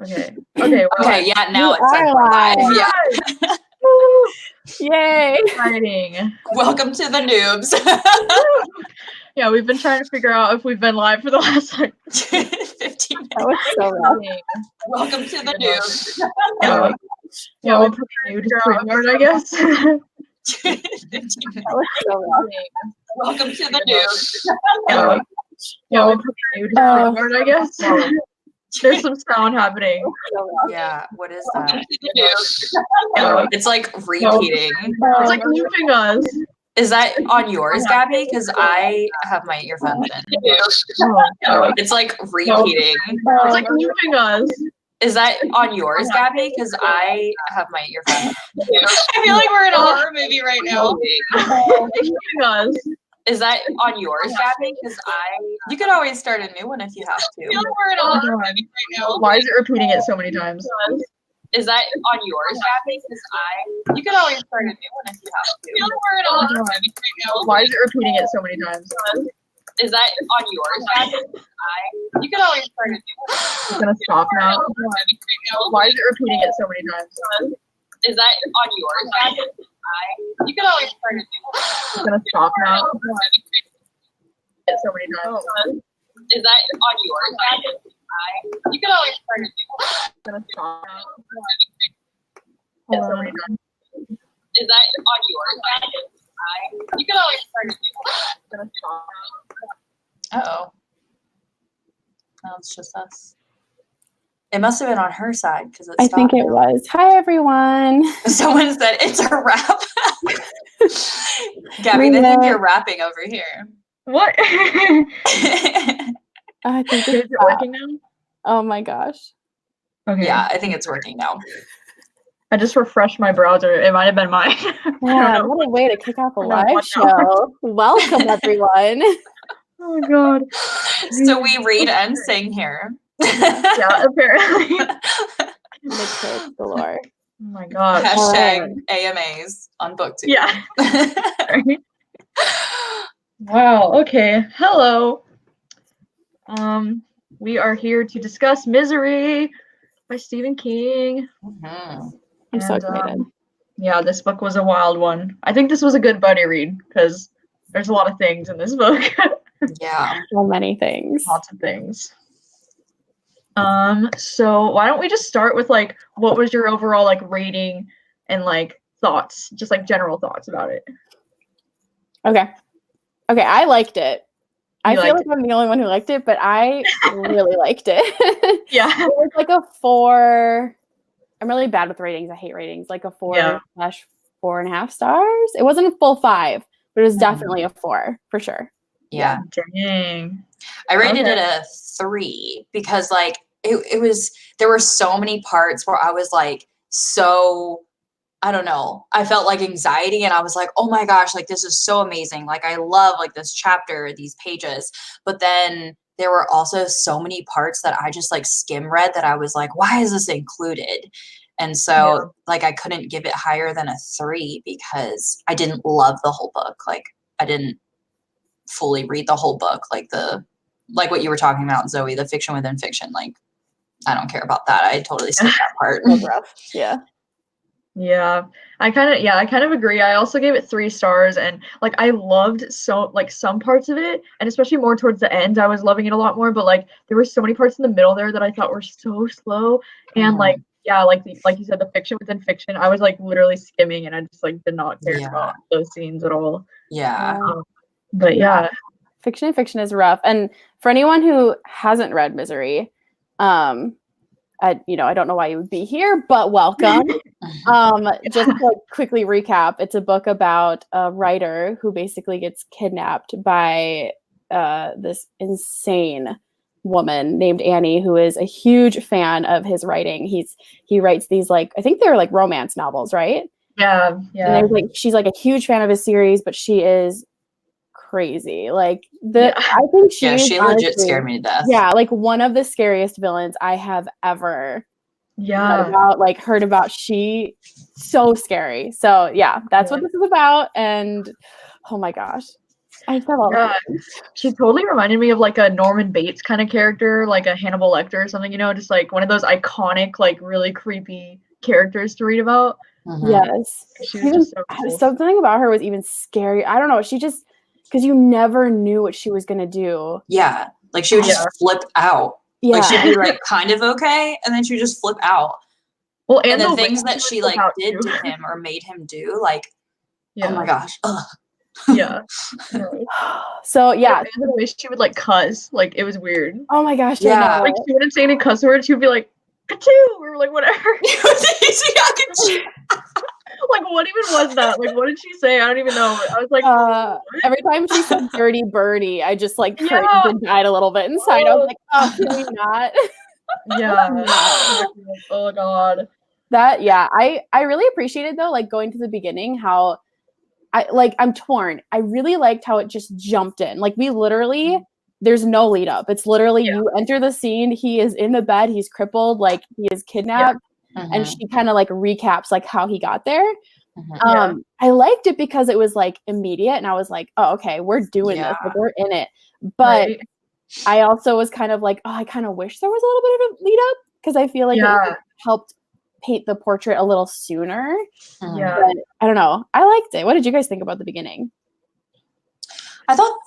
Okay. Okay. Okay. Yeah. Now You it says are we're live. live. Yeah. Woo! Yay. Exciting. Welcome to the noobs. Yeah, we've been trying to figure out if we've been live for the last like 15 minutes. That was so rough. Welcome to the noobs. Yeah, we'll put new to StreamYard, I guess. 15 minutes. That was so rough. Welcome to the noobs. Yeah, we'll put new to StreamYard, I guess. There's some sound happening. So rough. Yeah. What is Welcome that? to the noobs. It's like repeating. It's like looping us. Is that on yours, Gabby? Because I have my earphones in. It's like repeating. It's like looping us. Is that on yours, Gabby? Because I have my earphones in. I feel like we're in a horror movie right now. It's looping us. Is that on yours, Gabby? Because you could always start a new one if you have to. I feel like we're in a horror movie right now. Why is it repeating it so many times? Is that on yours, Gabby? Because you could always start a new one if you have to. I feel like we're in a horror movie right now. Why is it repeating it so many times? Is that on yours, Gabby? You could always start a new one. It's gonna stop now. Why is it repeating it so many times? Is that on yours, Gabby? You could always start a new one. It's gonna stop now. So many times. Is that on yours, Gabby? You could always start a new one. It's gonna stop now. So many times. Is that on yours, Gabby? You could always start a new one. It's gonna stop now. Uh-oh. No, it's just us. It must have been on her side because I think it was. Hi, everyone. Someone said it's a wrap. Gabby, they think you're rapping over here. What? I think Is it's it working now? Oh my gosh. Okay. Yeah, I think it's working now. I just refreshed my browser. It might have been mine. Yeah, what a way to kick off a I don't know live what show. Welcome, everyone. Oh my god. So we read and sing here. Yeah, apparently. Mixtapes galore. Oh my god. Hashtag AMAs on BookTube. Yeah. Wow. Okay. Hello. We are here to discuss Misery by Stephen King. Mhm. I'm so And, excited. Yeah, this book was a wild one. I think this was a good buddy read because there's a lot of things in this book. Yeah. So many things. Lots of things. So why don't we just start with like what was your overall like rating and like thoughts, just like general thoughts about it. Okay, I liked it. I feel liked like I'm the only one who liked it, but I really liked it. Yeah. It was like a 4. I'm really bad with ratings. I hate ratings. Like a 4/4.5 stars. It wasn't a full 5, but it was definitely a 4 for sure. Yeah. Dang. I rated it a 3 because like it was, there were so many parts where I was like, I don't know. I felt like anxiety and I was like, oh my gosh, like this is so amazing. Like I love like this chapter, these pages. But then there were also so many parts that I just like skim read that I was like, why is this included? And so like I couldn't give it higher than a 3 because I didn't love the whole book. Like I didn't fully read the whole book. Like what you were talking about, Zoe, the fiction within fiction. Like I don't care about that. I totally skipped that part. Yeah. Yeah, I kind of agree. I also gave it 3 stars, and like I loved some parts of it, and especially more towards the end, I was loving it a lot more. But like there were so many parts in the middle there that I thought were so slow, and like you said, the fiction within fiction, I was like literally skimming, and I just like did not care about those scenes at all. Yeah. But yeah, Fiction and fiction is rough, and for anyone who hasn't read Misery, I don't know why you would be here, but welcome. Just to quickly recap, it's a book about a writer who basically gets kidnapped by this insane woman named Annie, who is a huge fan of his writing. He writes these like, I think they're like romance novels, right? Yeah. And like she's like a huge fan of his series, but she is crazy. Like I think she legit honestly scared me to death. Yeah, like one of the scariest villains I have ever heard about. She so scary. So yeah, that's what this is about. And oh my gosh. I said all Yeah, she totally reminded me of like a Norman Bates kind of character, like a Hannibal Lecter or something, just like one of those iconic, like really creepy characters to read about. Yes. She was Even just so cool. something about her was even scary. I don't know. She just, because you never knew what she was gonna do. Yeah. Like she would just flip out. Yeah. Like she'd be like kind of okay, and then she'd just flip out. Well, And and the the things way that she would like flip out did too. to him or made him do, like, Yeah. oh my gosh. Ugh. Yeah. So yeah. And the way she would like cuss, like it was weird. Oh my gosh. Yeah. I know. Like she wouldn't say any cuss words. She would be like, "Ka-choo," or like whatever. Like what even was that? Like what did she say? I don't even know. I was like, every time she said "dirty birdie," I just like cringed Yeah. and died a little bit inside. I was like, "Oh, can we not?" Yeah. Exactly. Like, oh God. That I really appreciated though, like going to the beginning, how I'm torn. I really liked how it just jumped in. Like we literally, there's no lead up. It's literally you enter the scene, he is in the bed, he's crippled, like he is kidnapped, and she kind of like recaps like how he got there. I liked it because it was like immediate, and I was like, oh, okay, we're doing this, like we're in it. But I also was kind of like, oh, I kind of wish there was a little bit of a lead up, because I feel like it would have helped paint the portrait a little sooner. Yeah. But I don't know. I liked it. What did you guys think about the beginning? I thought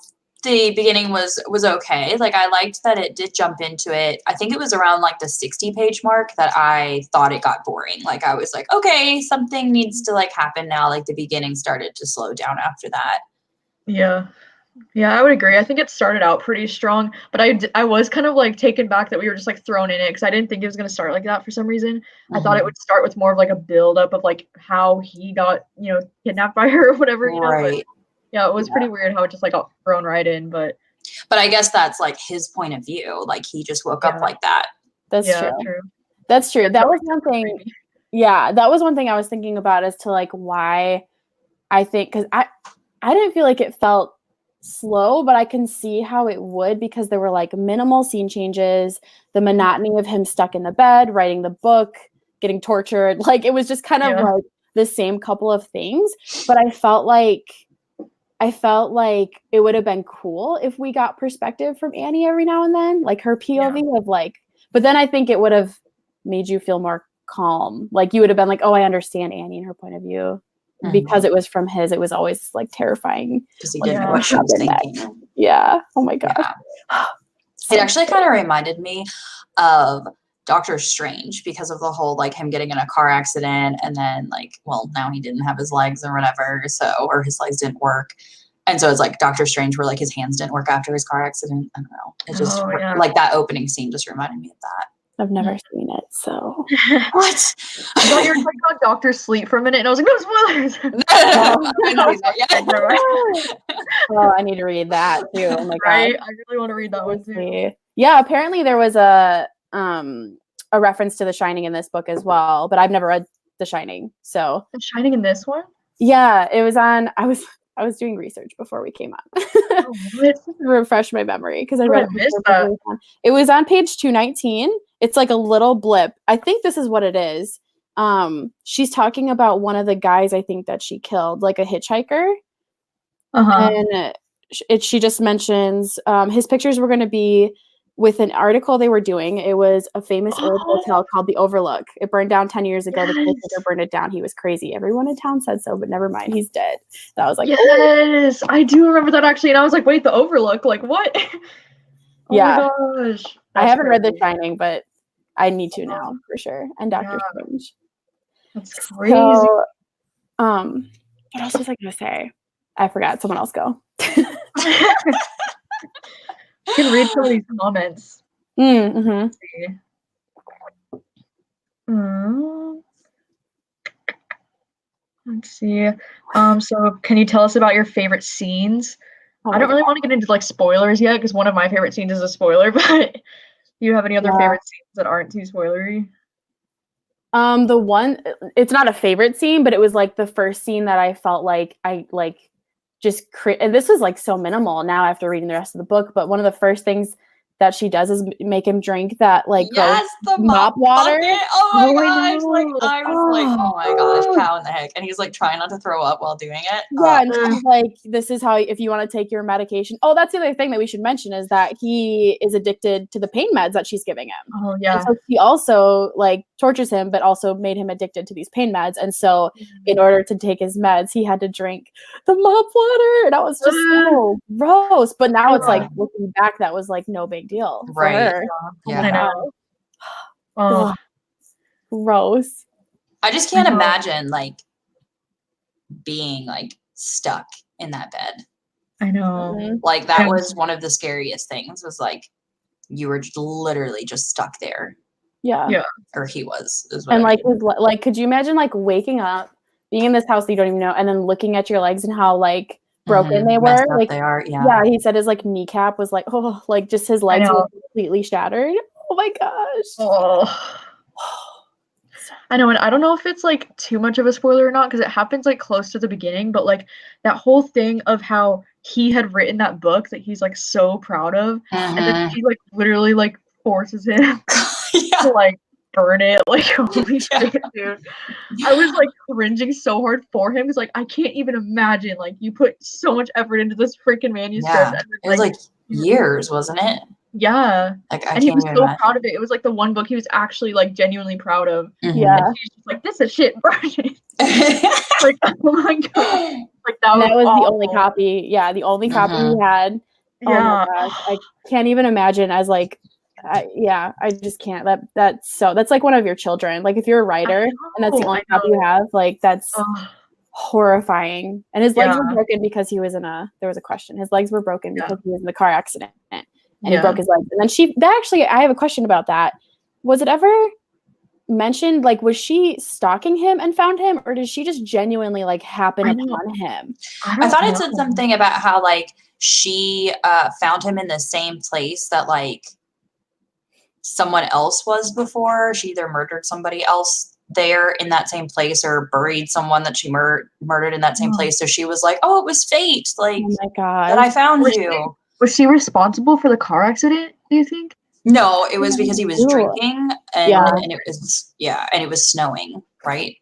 the beginning was okay. Like I liked that it did jump into it. I think it was around like the 60-page mark that I thought it got boring. Like I was like, okay, something needs to like happen now. Like the beginning started to slow down after that. Yeah. Yeah, I would agree. I think it started out pretty strong, but I was kind of like taken back that we were just like thrown in it because I didn't think it was going to start like that for some reason. I thought it would start with more of like a build up of like how he got, kidnapped by her or whatever, But yeah, it was pretty weird how it just like got thrown right in, but I guess that's like his point of view. Like he just woke up like that. That's true. That's true. That was one thing. Yeah, that was one thing I was thinking about as to like why I think, because I didn't feel like it felt slow, but I can see how it would, because there were like minimal scene changes, the monotony of him stuck in the bed, writing the book, getting tortured. Like it was just kind of like the same couple of things. But I felt like it would have been cool if we got perspective from Annie every now and then, like her POV of like, but then I think it would have made you feel more calm. Like you would have been like, oh, I understand Annie and her point of view. Because it was from his, it was always like terrifying. Because he didn't know what she was thinking. Yeah. Oh my God. Yeah. It actually kind of reminded me of Doctor Strange because of the whole like him getting in a car accident and then like, well, now he didn't have his legs or whatever, or his legs didn't work. And so it's like Doctor Strange where like his hands didn't work after his car accident. I don't know. It just like that opening scene just reminded me of that. I've never seen it, so. What? I thought you were talking about Dr. Sleep for a minute, and I was like, no spoilers. Oh, I need to read that too. Oh my God. Right? I really want to read that one too. Yeah, apparently there was a reference to The Shining in this book as well, but I've never read The Shining. So The Shining in this one? Yeah, it was on. I was doing research before we came on. Oh, what? Refresh my memory because I read it. Missed that. It was on page 219. It's like a little blip. I think this is what it is. She's talking about one of the guys I think that she killed, like a hitchhiker. And she just mentions his pictures were going to be with an article they were doing. It was a famous old hotel called the Overlook. It burned down 10 years ago. The caretaker burned it down. He was crazy. Everyone in town said so, but never mind. He's dead. So I was like, yes, I do remember that actually. And I was like, wait, the Overlook? Like, what? Oh my gosh. I haven't read The Shining, but I need to now for sure. And Doctor Strange. That's crazy. So, what else was I going to say? I forgot. Someone else go. You can read some of these comments. Let's see. So can you tell us about your favorite scenes? I don't really want to get into like spoilers yet because one of my favorite scenes is a spoiler, but do you have any other favorite scenes that aren't too spoilery? The one, it's not a favorite scene, but it was like the first scene that I felt like I like just and this was like so minimal now after reading the rest of the book, but one of the first things that she does is make him drink that like gross Yes, the mop water. bucket. Oh my Oh, I gosh! Like know. I was like, oh my gosh, how in the heck? And he's like trying not to throw up while doing it. Yeah, and she's like, this is how, if you want to take your medication. Oh, that's the other thing that we should mention is that he is addicted to the pain meds that she's giving him. Oh And yeah. so she also like tortures him, but also made him addicted to these pain meds. And so in order to take his meds, he had to drink the mop water. And that was just so gross. But now it's like, looking back, that was like no big deal for Right. her. Yeah. I know. Oh, gross. I just can't imagine like being like stuck in that bed. I know. Mhm. Like that was one of the scariest things, was like you were literally just stuck there. Yeah. Yeah. Or he was. Is what And I like, mean. like, could you imagine like waking up, being in this house that you don't even know, and then looking at your legs and how like broken they Messed were? up Like, they are. Yeah. yeah, he said his like kneecap was like, oh, like just his legs were completely shattered. Oh my gosh. Oh. I know, and I don't know if it's like too much of a spoiler or not, because it happens like close to the beginning, but like that whole thing of how he had written that book that he's like so proud of, and then she like literally like forces him to like burn it. Like holy shit, dude. I was like cringing so hard for him because like I can't even imagine, like you put so much effort into this freaking manuscript. Yeah. And then, It was like years, wasn't it? Yeah. Like I And he can't was even so imagine. proud of it. It was like the one book he was actually like genuinely proud of. Yeah. And she's just like, this is shit, burn it. Like, oh my god. Like that was awful. the only copy. Yeah, the only copy he had. Oh Yeah. my gosh. I can't even imagine as like I just can't. That's like one of your children. Like if you're a writer and that's the only copy you have, like that's horrifying. And his legs were broken because he was there was a question. His legs were broken because he was in the car accident and he broke his legs. And then I have a question about that. Was it ever mentioned, like, was she stalking him and found him, or did she just genuinely like happen upon him? I thought it said something about how like she found him in the same place that like someone else was before. She either murdered somebody else there in that same place or buried someone that she murdered in that same place. So she was like, oh, it was fate. Like, oh my god, that I found you. Was she responsible for the car accident, do you think? No, it was because he was drinking and it was snowing, right?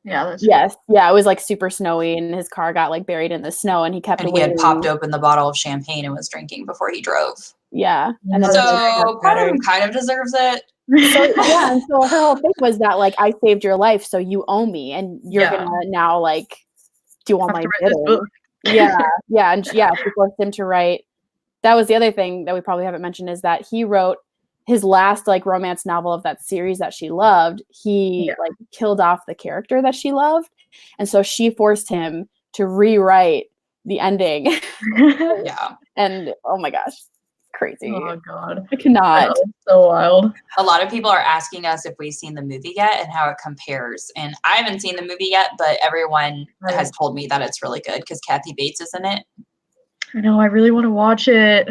Yeah, that's yes. Yeah, it was like super snowy and his car got like buried in the snow and he kept he had popped open the bottle of champagne and was drinking before he drove. Yeah. And then so part of him kind of deserves it. So yeah, and so her whole thing was that like I saved your life, so you owe me and you're gonna now like do all my bidding. Yeah. And she forced him to write. That was the other thing that we probably haven't mentioned, is that he wrote his last like romance novel of that series that she loved. He like killed off the character that she loved, and so she forced him to rewrite the ending. And oh my gosh, crazy. Oh god, I cannot. So wild. A lot of people are asking us if we've seen the movie yet and how it compares, and I haven't seen the movie yet, but everyone has told me that it's really good because Kathy Bates is in it. I know, I really want to watch it.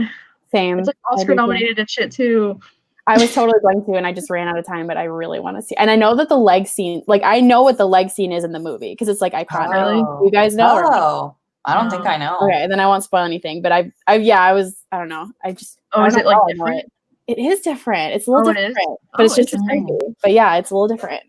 Same. It's like Oscar nominated and shit too. I was totally going to, and I just ran out of time, but I really want to see. And I know that the leg scene, like I know what the leg scene is in the movie because it's like iconic. Really? You guys know? Oh, I don't think I know. Okay, then I won't spoil anything. But I don't know. Is it like different? It is different. It's a little different, but it's just crazy. But yeah, it's a little different.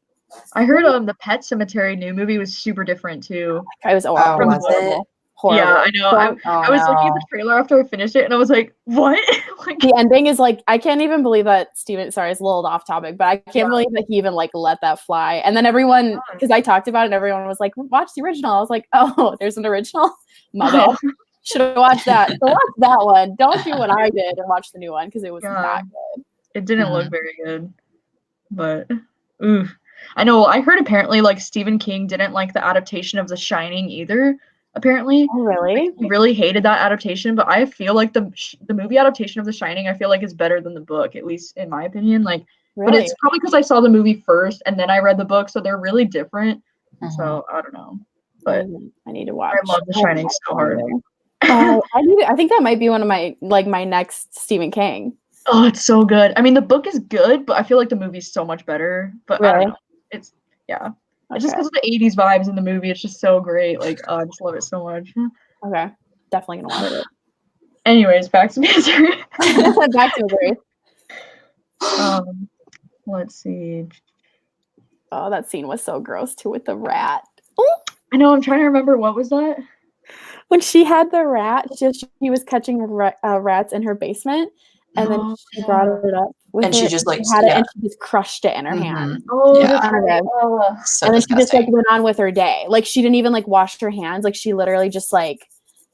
I heard the Pet Cemetery new movie was super different too. I was horrible. Yeah, I know. I was looking at the trailer after I finished it, and I was like, "What?" Like, the ending is like, I can't even believe that Steven. Sorry, it's a little off topic, but I can't believe that he even like let that fly. And then everyone, because I talked about it, and everyone was like, "Watch the original." I was like, "Oh, there's an original." My bad. Should have watched that. So watch that one. Don't do what I did and watch the new one because it was not good. It didn't look very good, but I know. I heard apparently like Stephen King didn't like the adaptation of The Shining either. Apparently. Oh, really? Like, he really hated that adaptation, but I feel like the movie adaptation of The Shining, I feel like is better than the book, at least in my opinion. Like, but it's probably because I saw the movie first and then I read the book, so they're really different. So I don't know, but I need to watch. I love The Shining so hard. I think that might be one of my next Stephen King. Oh, it's so good. I mean, the book is good, but I feel like the movie's so much better. But I don't know. It's It's just because of the 80s vibes in the movie. It's just so great. Like, I just love it so much. Okay. Definitely going to watch it. Anyways, back to misery. Back to misery. Let's see. Oh, that scene was so gross too with the rat. I know. I'm trying to remember what was that. When she had the rat, she was catching rats in her basement, and then she brought it up with And her. she just like had it, and she just crushed it in her hand. Oh, Yeah. that's right. So and then disgusting. she just like went on with her day. Like she didn't even like wash her hands. Like she literally just like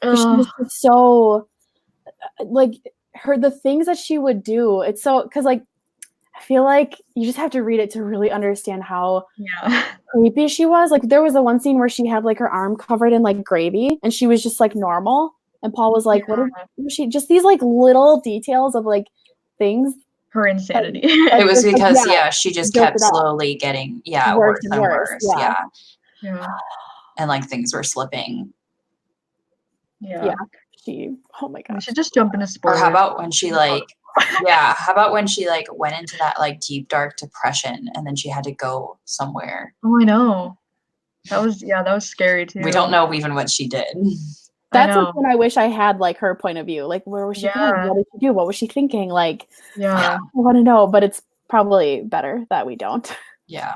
she was just so like the things that she would do. It's so because like I feel like you just have to read it to really understand how creepy she was. Like there was the one scene where she had like her arm covered in like gravy and she was just like normal. And Paul was like, what was she just these like little details of like things. Her insanity. It was because she just kept slowly getting worse and worse. Yeah. And like things were slipping. Yeah. Oh my gosh. We should just jump into spoilers. Or how about when she like how about when she like went into that like deep dark depression and then she had to go somewhere? Oh, I know. That was scary too. We don't know even what she did. That's something I wish I had like her point of view. Like where was she going? What did she do? What was she thinking? Like I want to know, but it's probably better that we don't. Yeah.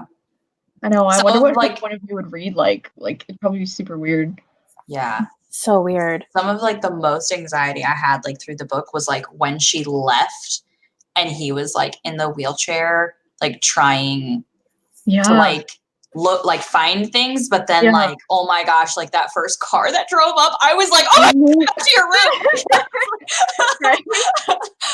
I know. I wonder what like point of view would read like it'd probably be super weird. Yeah. So weird. Some of like the most anxiety I had like through the book was like when she left and he was like in the wheelchair, like trying to like look like find things, but then like, oh my gosh, like that first car that drove up, I was like, oh my God, to your room.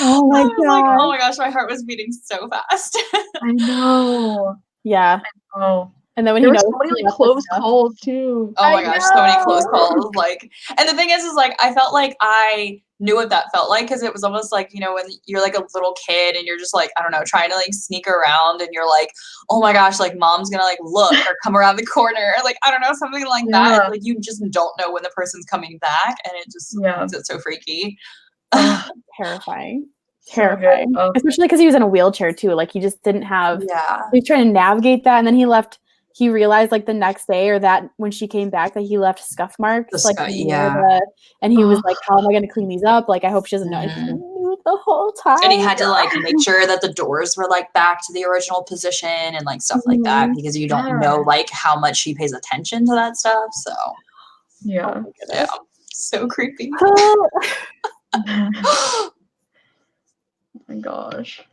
Oh my God. Like, oh my gosh, my heart was beating so fast. I know. Yeah. I know. And then when there were so many like close calls too. Oh my gosh, so many close calls. Like, and the thing is like I felt like I knew what that felt like because it was almost like, you know, when you're like a little kid and you're just like, I don't know, trying to like sneak around and you're like, oh my gosh, like mom's gonna like look or come around the corner, or like I don't know, something like that. Like you just don't know when the person's coming back, and it just makes it so freaky. Terrifying. Terrifying. Especially because he was in a wheelchair too. Like he just didn't have. He was trying to navigate that, and then he left. He realized like the next day or that when she came back that he left scuff marks and he was like, how am I going to clean these up? Like I hope she doesn't know. And he knew the whole time. And he had to like make sure that the doors were like back to the original position and like stuff like that because you don't know like how much she pays attention to that stuff. So yeah, so creepy. Oh my gosh.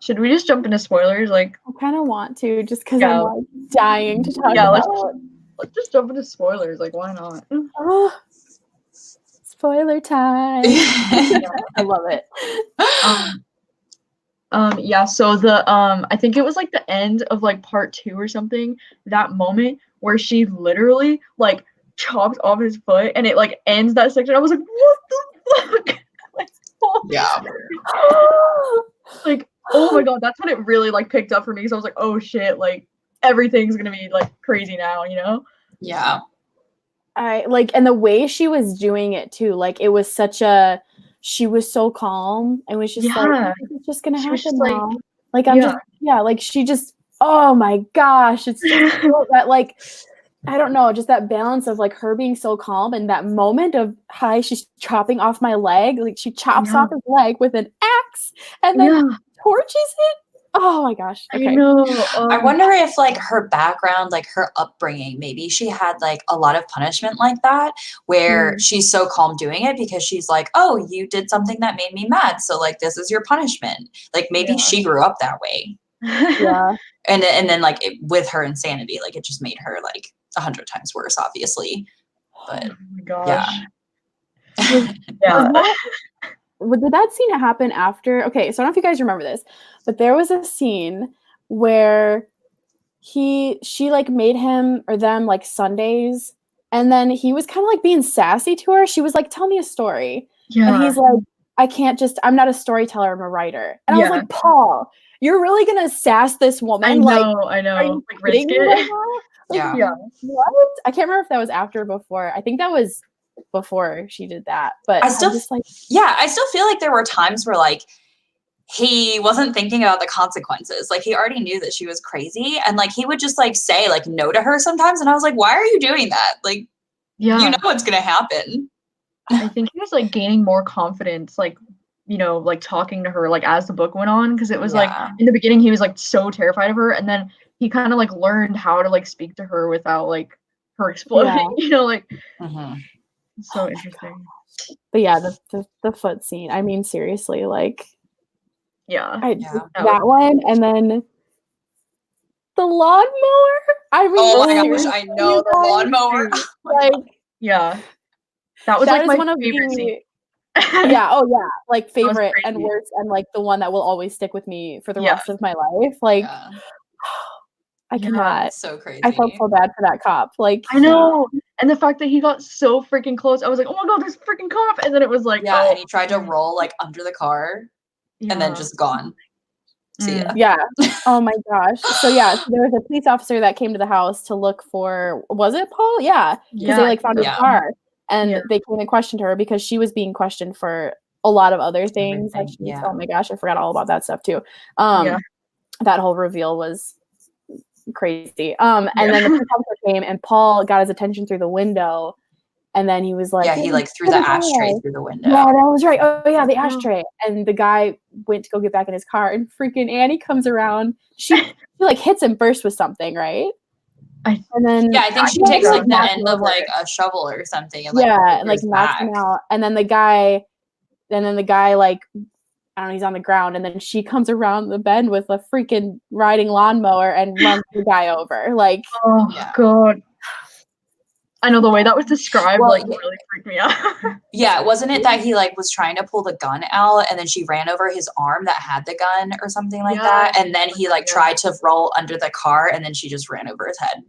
Should we just jump into spoilers? Like, I kind of want to, just because I'm like dying to talk about it. Let's just jump into spoilers. Like, why not? Oh, spoiler time! I love it. Yeah. So I think it was like the end of like part 2 or something. That moment where she literally like chopped off his foot, and it like ends that section. I was like, what the fuck? Like, like, oh my God, that's when it really like picked up for me. So I was like, oh shit, like everything's gonna be like crazy now, you know? Yeah. I like, and the way she was doing it too, like it was she was so calm and was just like, it's just gonna happen now. Like I'm just like she just, oh my gosh, it's just that like I don't know, just that balance of like her being so calm and that moment of hi, she's chopping off my leg, like she chops off his leg with an axe and then torches it. Oh my gosh. Okay. I know. I wonder if like her background, like her upbringing, maybe she had like a lot of punishment like that where she's so calm doing it because she's like, oh, you did something that made me mad. So like this is your punishment. Like maybe she grew up that way. Yeah. And then like with her insanity, like it just made her like 100 times worse, obviously. But oh my gosh. Did that scene happen after? Okay, so I don't know if you guys remember this, but there was a scene where she like made him or them like Sundays, and then he was kind of like being sassy to her. She was like, "Tell me a story," and he's like, I'm not a storyteller, I'm a writer." And I was like, Paul, you're really gonna sass this woman? I know. Are you like risk it? Right now? Like, what? I can't remember if that was after or before. I think that was before she did that, but I still just like I still feel like there were times where like he wasn't thinking about the consequences. Like he already knew that she was crazy, and like he would just like say like no to her sometimes, and I was like, why are you doing that? Like Yeah. You know what's gonna happen. I think he was like gaining more confidence, like, you know, like talking to her like as the book went on, because it was like Yeah. in the beginning he was like so terrified of her, and then he kind of like learned how to like speak to her without like her exploding, Yeah. you know, like Mhm. it's so interesting. But yeah, the foot scene. I mean, seriously, like Yeah. Yeah. that one, and then the lawnmower. I mean, Oh my gosh, seriously, I know you the guys, lawnmower. like Yeah. That was that like is my one of favorite scene. the yeah, oh yeah, like was favorite and crazy. worst, and like the one that will always stick with me for the Yeah. rest of my life. Like Yeah. I Yeah. cannot. So crazy. I felt so bad for that cop. Like I know. And the fact that he got so freaking close, I was like, oh my god, there's a freaking cop. And then it was like, Yeah, oh, and he tried to roll like under the car and then yeah. just gone. See ya. Yeah. Oh my gosh. So yeah, so there was a police officer that came to the house to look for, was it Paul? Yeah, because they Yeah, like found his Yeah. car, and Yeah. they came and questioned her because she was being questioned for a lot of other things. That Everything, she's, yeah. oh my gosh, I forgot all about that stuff too. Yeah. That whole reveal was crazy. And then the Yeah. police officer came, and Paul got his attention through the window, and then he was like, Yeah, he like threw the ashtray through the window. yeah, that was right. Oh yeah, the Yeah. ashtray. And the guy went to go get back in his car, and freaking Annie comes around. She like hits him first with something, right? I And then Yeah, I think she think takes so. like the knocks end him of over. like a shovel or something and like Yeah, and like goes knocks back. him out. And then the guy like, I don't know, he's on the ground, and then she comes around the bend with a freaking riding lawnmower and runs the guy over. Like, Oh Yeah. god. I know the way that was described Well, like yeah. really freaked me out. Yeah, wasn't it that he like was trying to pull the gun out and then she ran over his arm that had the gun or something like that? And then he like Yeah. tried to roll under the car and then she just ran over his head.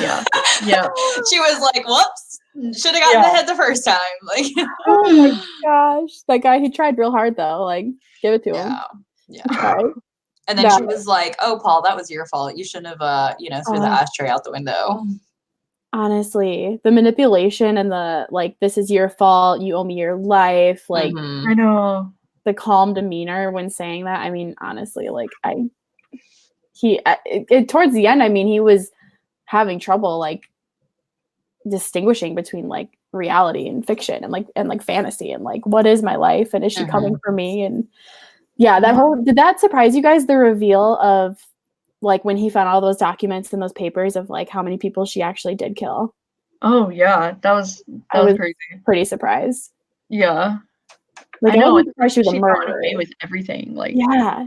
Yeah. Yeah. She was like, whoops, should have gotten the head the first time. Like, oh my gosh, that guy, he tried real hard though. Like, give it to him. Yeah. He tried. And then Yeah. she was like, oh, Paul, that was your fault. You shouldn't have, threw the ashtray out the window. Honestly, the manipulation and the like, this is your fault, you owe me your life, like Mhm. I know. the calm demeanor when saying that. I mean, honestly, like towards the end, I mean, he was having trouble like distinguishing between like reality and fiction and like fantasy and like what is my life and is she coming for me? And yeah, that whole, did that surprise you guys, the reveal of like when he found all those documents and those papers of like how many people she actually did kill? Oh yeah, that was crazy. Pretty surprised. Yeah. Like I know. wasn't surprised she was a She got murderer. away with everything. Like Yeah.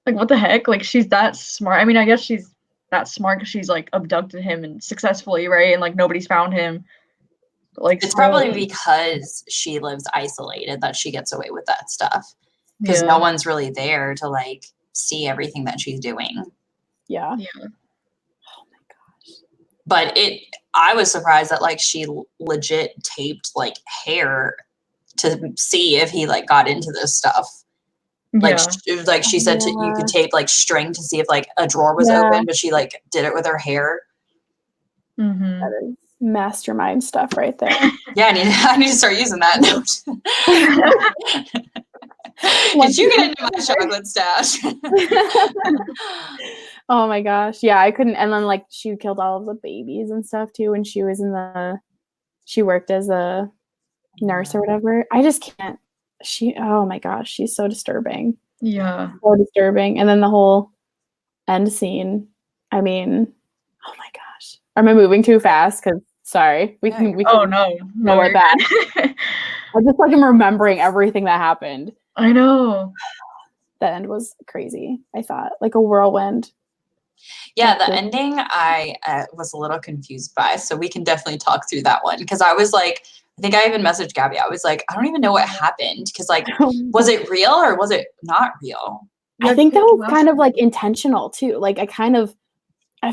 like what the heck? Like she's that smart. I mean, I guess she's that smart because she's like abducted him and successfully, right? And like nobody's found him. But, like It's probably because she lives isolated that she gets away with that stuff. Because no one's really there to like see everything that she's doing. Yeah. Oh my gosh. But I was surprised that like she legit taped like hair to see if he like got into this stuff. Like she said you could tape like string to see if like a drawer was open, but she like did it with her hair. Mm-hmm. That is mastermind stuff right there. Yeah, I need to start using that note. Did you get into my chocolate stash? Oh my gosh. Yeah, I couldn't. And then like she killed all of the babies and stuff too when she was she worked as a nurse or whatever. I just can't. Oh my gosh, she's so disturbing. Yeah. So disturbing. And then the whole end scene. I mean, oh my gosh. Am I moving too fast? Because sorry, we can Oh no, roll it back. I just like am remembering everything that happened. I know. That end was crazy. I thought like a whirlwind. Yeah, the ending I was a little confused by, so we can definitely talk through that one because I was like, I think I even messaged Gabby. I was like, I don't even know what happened because like, was it real or was it not real? I think that was kind of like intentional too. Like I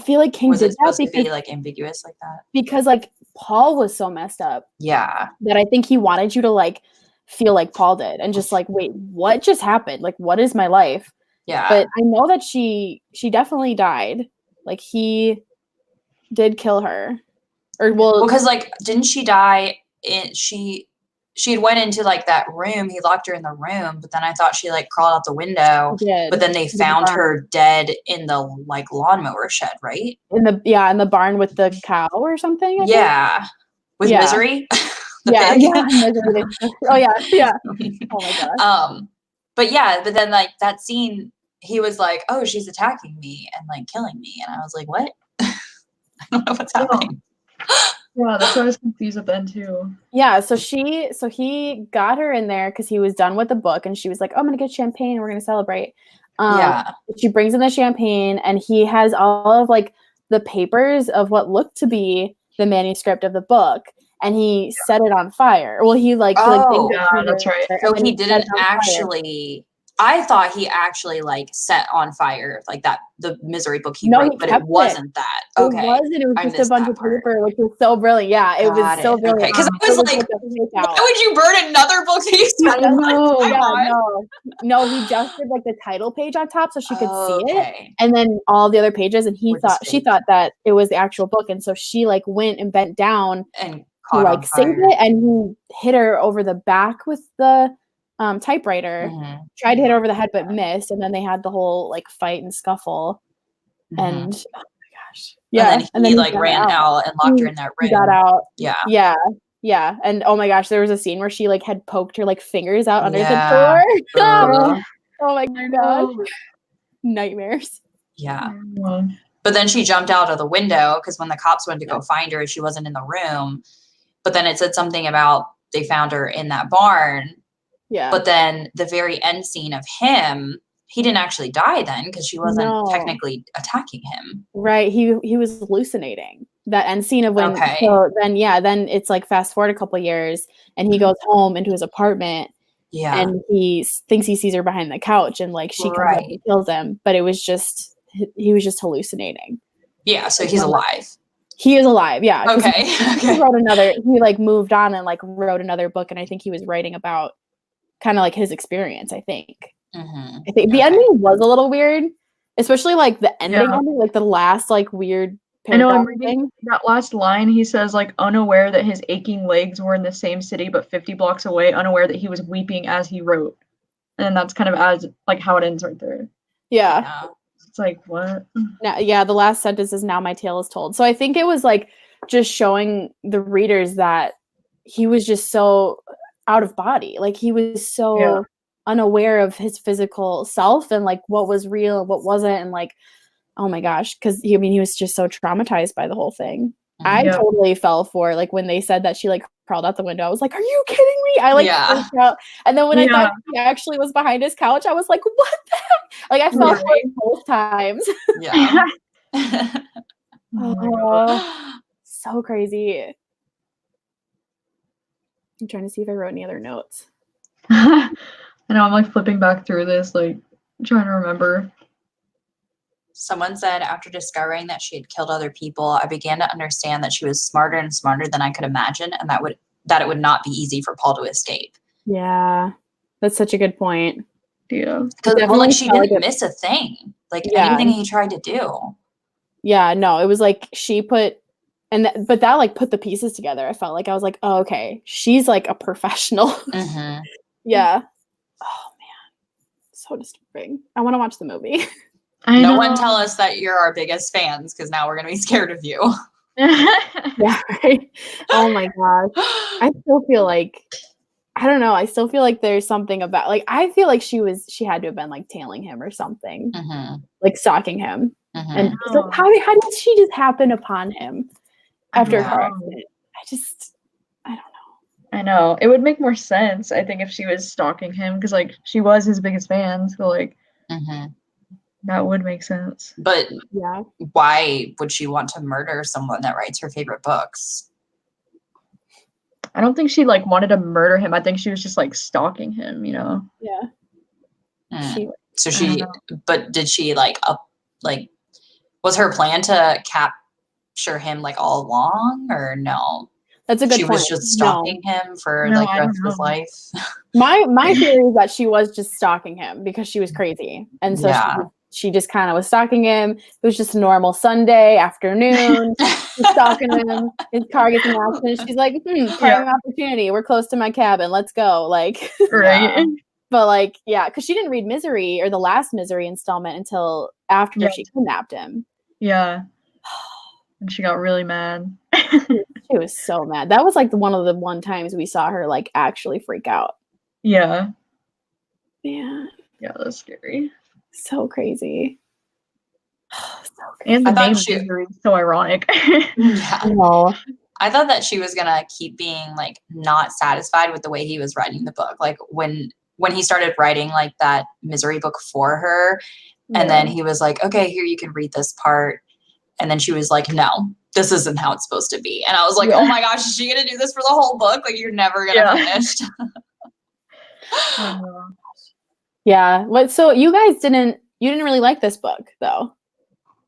feel like King was did it supposed that to be like ambiguous like that? Because like Paul was so messed up. Yeah. That I think he wanted you to like feel like Paul did and just like, wait, what just happened? Like, what is my life? Yeah. But I know that she definitely died. Like he did kill her. Or well, because like didn't she die she had went into like that room. He locked her in the room, but then I thought she like crawled out the window. But then they found her dead in the like lawnmower shed, right? In the barn with the cow or something. I think? With Misery. Yeah, pig. yeah. Misery. Oh yeah, yeah. Oh my gosh. But then like that scene, he was like, "Oh, she's attacking me and like killing me," and I was like, "What?" I don't know what's happening. Yeah, that's why I was confused at the end too. Yeah, so he got her in there because he was done with the book, and she was like, "Oh, I'm gonna get champagne, and we're gonna celebrate." She brings in the champagne, and he has all of like the papers of what looked to be the manuscript of the book, and he set it on fire. Well, he like that's right. So he didn't actually. I thought he actually like set on fire like the Misery book he wrote, but it wasn't that. Okay, it wasn't. It was just a bunch of paper, which was so brilliant. Yeah, it was so brilliant. Because I was like, why would you burn another book that you I know. No, he just did like the title page on top so she could see it, and then all the other pages. And she thought that it was the actual book, and so she like went and bent down and to like save it, and he hit her over the back with the typewriter. Tried to hit her over the head but missed, and then they had the whole like fight and scuffle. And oh my gosh, yeah. And then he like ran out and locked her in that room. He got out. Yeah. And oh my gosh, there was a scene where she like had poked her like fingers out under the door. Oh my gosh, nightmares. Yeah. But then she jumped out of the window because when the cops went to go find her, she wasn't in the room. But then it said something about they found her in that barn. Yeah. But then the very end scene of him, he didn't actually die then because she wasn't technically attacking him. Right. He was hallucinating. That end scene of when so then it's like fast forward a couple years and he goes home into his apartment. Yeah. And he thinks he sees her behind the couch and like she comes up and kills him. But he was just hallucinating. Yeah, so he's alive. He is alive, yeah. Okay. He like moved on and like wrote another book, and I think he was writing about kind of like his experience, I think. I think the ending was a little weird, especially like the ending, like the last like weird paragraph. I know, I'm reading that last line. He says like unaware that his aching legs were in the same city but 50 blocks away, unaware that he was weeping as he wrote. And that's kind of as like how it ends right there. Yeah. It's like, what? Yeah, the last sentence is now my tale is told. So I think it was like just showing the readers that he was just so out of body. Like he was so unaware of his physical self and like what was real and what wasn't. And like, oh my gosh, because he was just so traumatized by the whole thing. I totally fell for like when they said that she like crawled out the window. I was like, are you kidding me? I like freaked out. And then when I thought he actually was behind his couch, I was like, what the heck? Like I fell for it both times. Yeah. So crazy. I'm trying to see if I wrote any other notes. I know, I'm like flipping back through this, like trying to remember. Someone said, after discovering that she had killed other people, I began to understand that she was smarter and smarter than I could imagine, and that it would not be easy for Paul to escape. Yeah, that's such a good point. Yeah, because like she didn't miss a thing, like anything he tried to do. Yeah, no, it was like she put, but that like put the pieces together. I felt like I was like, oh, okay, she's like a professional. Yeah. Oh man, so disturbing. I want to watch the movie. No one tell us that you're our biggest fans because now we're gonna be scared of you. Yeah, right. Oh my gosh. I still feel like I don't know. I still feel like there's something about like I feel like she had to have been like tailing him or something, like stalking him. And so how did she just happen upon him after a car accident? I don't know. I know it would make more sense. I think if she was stalking him because like she was his biggest fan, so like. That would make sense. But why would she want to murder someone that writes her favorite books? I don't think she like wanted to murder him. I think she was just like stalking him, you know? Yeah. But did she like was her plan to capture him like all along or no? That's a good point. She was just stalking him for like the rest of his life. My theory is that she was just stalking him because she was crazy. And so she just kind of was stalking him. It was just a normal Sunday afternoon. She's stalking him. His car gets in an accident. She's like, prime opportunity. We're close to my cabin. Let's go. Like, Right. but like, yeah, because she didn't read Misery or the last Misery installment until after she kidnapped him. Yeah. And she got really mad. She was so mad. That was like one of the times we saw her like actually freak out. Yeah. Yeah. Yeah, that's scary. So crazy. So crazy. And the I thought name she- Misery is so ironic. Yeah. No. I thought that she was gonna keep being like not satisfied with the way he was writing the book. Like when he started writing like that Misery book for her, and then he was like, okay, here you can read this part. And then she was like, no, this isn't how it's supposed to be. And I was like, oh my gosh, is she gonna do this for the whole book? Like you're never gonna finish. Yeah. What? So you guys didn't really like this book though,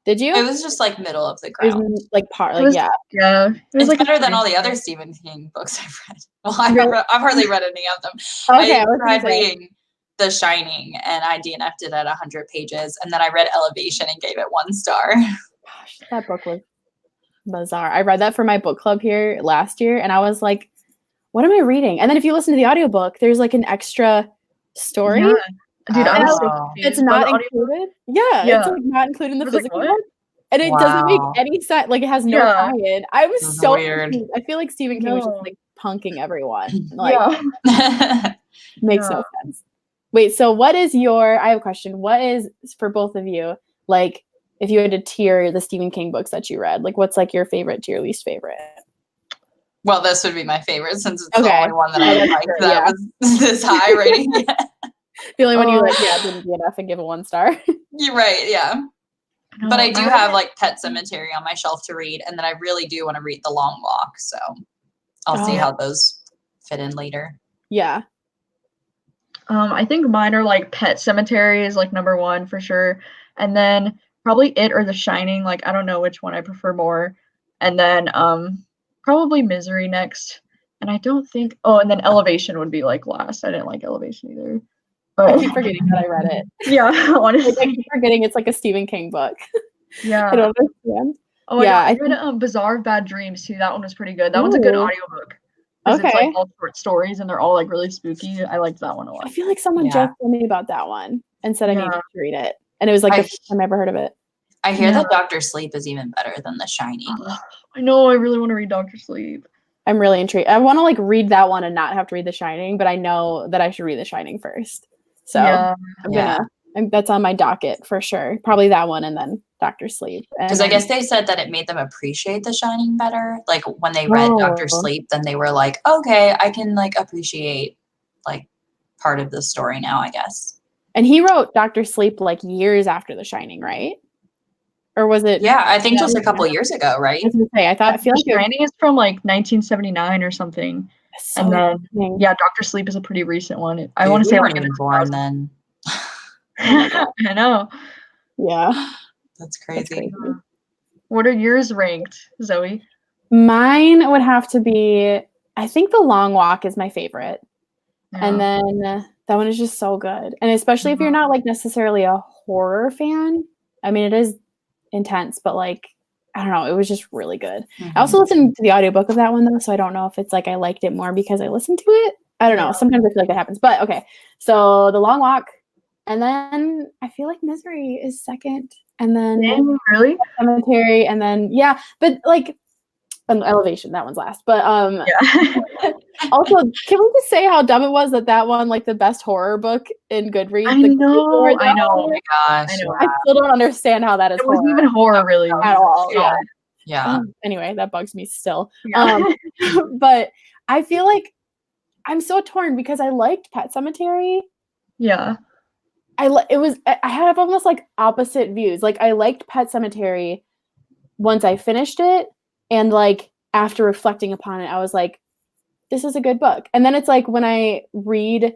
did you? It was just like middle of the It ground. was like part. Like was- yeah. Yeah. It was It's like better than all the other Stephen King books I've read. Well, I've hardly read any of them. Okay. I I was gonna tried say, reading The Shining and I DNF'd it at 100 pages. And then I read Elevation and gave it 1 star. gosh, that book was bizarre. I read that for my book club here last year, and I was like, what am I reading? And then if you listen to the audiobook, there's like an extra story. Yeah. Dude, I was so Oh. confused. It's not included. Yeah, it's like not included in the I was like, physical what? book. And it doesn't make Wow. any sense. Like it has no Yeah. tie-in. I was This is so weird. confused. I feel like Stephen King was just No. like punking everyone. Like Yeah. makes no sense. Wait, so what is I have a question. What is for both of you, like if you had to tier the Stephen King books that you read, like what's like your favorite to your least favorite? Well, this would be my favorite since it's the Okay. only one that I like that was this high rating. The only one you like, didn't get enough and give it 1 star. You're right, yeah. But I do I- have like Pet Cemetery on my shelf to read, and then I really do want to read The Long Walk. So I'll see how those fit in later. Yeah. I think mine are like Pet Cemetery is like number 1 for sure. And then probably It or The Shining. Like I don't know which one I prefer more. And then probably Misery next. And I don't think and then Elevation would be like last. I didn't like Elevation either. But I keep forgetting that I read it. yeah, honestly. Like, I keep forgetting it's like a Stephen King book. Yeah. I don't understand. Oh my Yeah, God, I read Bizarre Bad Dreams too. That one was pretty good. That one's a good Ooh. audiobook. 'Cause it's Okay. like all short stories and they're all like really spooky. I liked that one a I lot. feel like someone Yeah. just told me about that one and said I needed Yeah. to read it. And it was like the first time I ever heard of it. I hear Yeah. that Dr. Sleep is even better than The Shining. I know, I really want to read Dr. Sleep. I'm really intrigued. I want to like read that one and not have to read The Shining, but I know that I should read The Shining first. So Yeah. that's on my docket for sure. Probably that one and then Dr. Sleep. Because I guess they said that it made them appreciate The Shining better. Like when they read Dr. Sleep, then they were like, okay, I can like appreciate like part of the story now, I guess. And he wrote Dr. Sleep like years after The Shining, right? Or was it? Yeah, I think just a couple years ago, right? I was gonna say, I feel like The Shining is from like 1979 or something. so And then interesting. yeah, Dr. Sleep is a pretty recent one. I Dude, want to we say weren't like in even the born 2000s. then. I know. Yeah. That's That's crazy. crazy. What are yours ranked, Zoe? Mine would have to be, I think The Long Walk is my favorite. And then that one is just so good. And especially if you're not like necessarily a horror fan. I mean, it is intense, but like, I don't know, it was just really good. I also listened to the audiobook of that one though, so I don't know if it's like I liked it more because I listened to it. I don't know. Sometimes I feel like that happens. But okay. So The Long Walk. And then I feel like Misery is second. And then really? Cemetery. And then but like Elevation, that one's last. But also, can we just say how dumb it was that one, like the best horror book in Goodreads? I know. Oh my gosh. I know. I still don't understand how that is It wasn't horror even horror really. at all. Yeah. Yeah. Anyway, that bugs me still. Yeah. But I feel like I'm so torn because I liked Pet Cemetery. Yeah. I have almost like opposite views. Like I liked Pet Cemetery once I finished it, and like after reflecting upon it, I was like, this is a good book. And then it's like when I read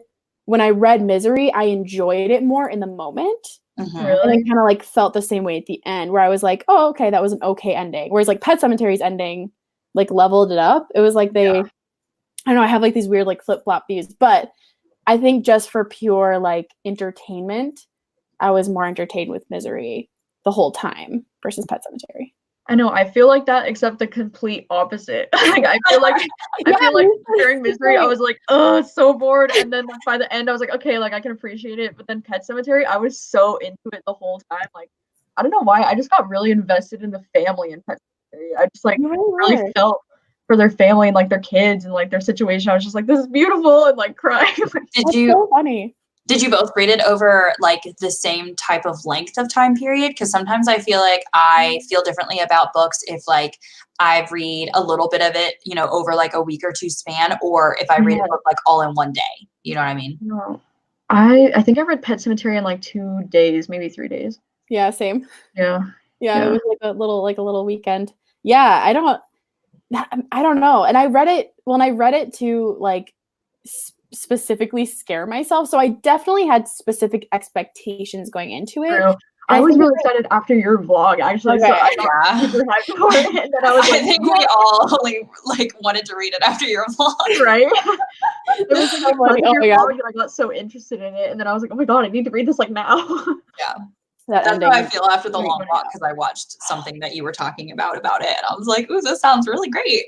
Misery, I enjoyed it more in the moment. And I kind of like felt the same way at the end where I was like, oh, okay, that was an okay ending. Whereas like Pet Cemetery's ending like leveled it up. It was like I don't know, I have like these weird like flip-flop views, but I think just for pure like entertainment, I was more entertained with Misery the whole time versus Pet Sematary. I know. I feel like that, except the complete opposite. Like I feel like during Misery, I was like, oh, so bored, and then like by the end, I was like, okay, like I can appreciate it. But then Pet Sematary, I was so into it the whole time. Like I don't know why, I just got really invested in the family in Pet Sematary. I just like really felt for their family and like their kids and like their situation. I was just like, this is beautiful, and like crying. That's so funny. Did you both read it over like the same type of length of time period? Because sometimes I feel like I feel differently about books if like I read a little bit of it, you know, over like a week or two span, or if I read a book like all in one day. You know what I mean? No. I think I read Pet Sematary in like 2 days, maybe 3 days. Yeah, same. Yeah. Yeah, it was like a little weekend. Yeah, I don't know. And I read it to like specifically scare myself. So I definitely had specific expectations going into it. True. I was really excited after your vlog, actually. Okay. So I got super hyped for it, and then I was like, I think we all like wanted to read it after your vlog, right? It was like so funny. Oh your my vlog, God. and I got so interested in it, and then I was like, oh my God, I need to read this like now. Yeah. That That's ending. how I feel after the long walk, because I watched something that you were talking about it, and I was like, "Ooh, this sounds really great."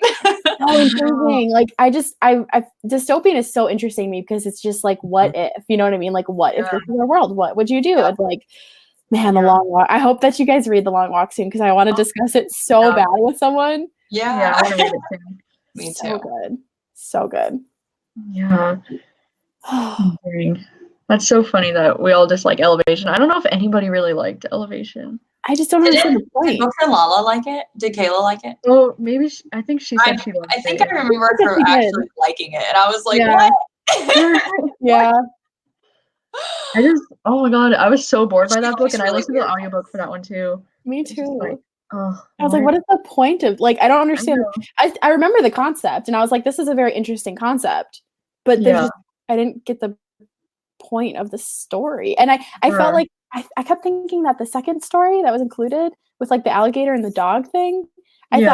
So intriguing. Like I dystopian is so interesting to me because it's just like, what if? You know what I mean? Like, what if this is our world? What would you do? Yeah. It's like, man, the long walk. I hope that you guys read the long walk soon because I want to discuss it so bad with someone. Yeah, I want to read it too. Me So too. good. So good. Yeah. Dang. That's so funny that we all dislike Elevation. I don't know if anybody really liked Elevation. I just don't understand the Did point. Books and Lala like it? Did Kayla like it? Oh, maybe I think she said she liked I think it. I remember Yeah. her actually liking it, and I was like, Yeah. "What?" Yeah. Oh my God, I was so bored by She that book, likes and I really listened to the weird audiobook for that one too. Me It's just like, too. oh, I was like, what is the point of like I don't understand. know. I remember the concept and I was like, this is a very interesting concept. But there's just I didn't get the point of the story. And I felt like I kept thinking that the second story that was included with like the alligator and the dog thing, I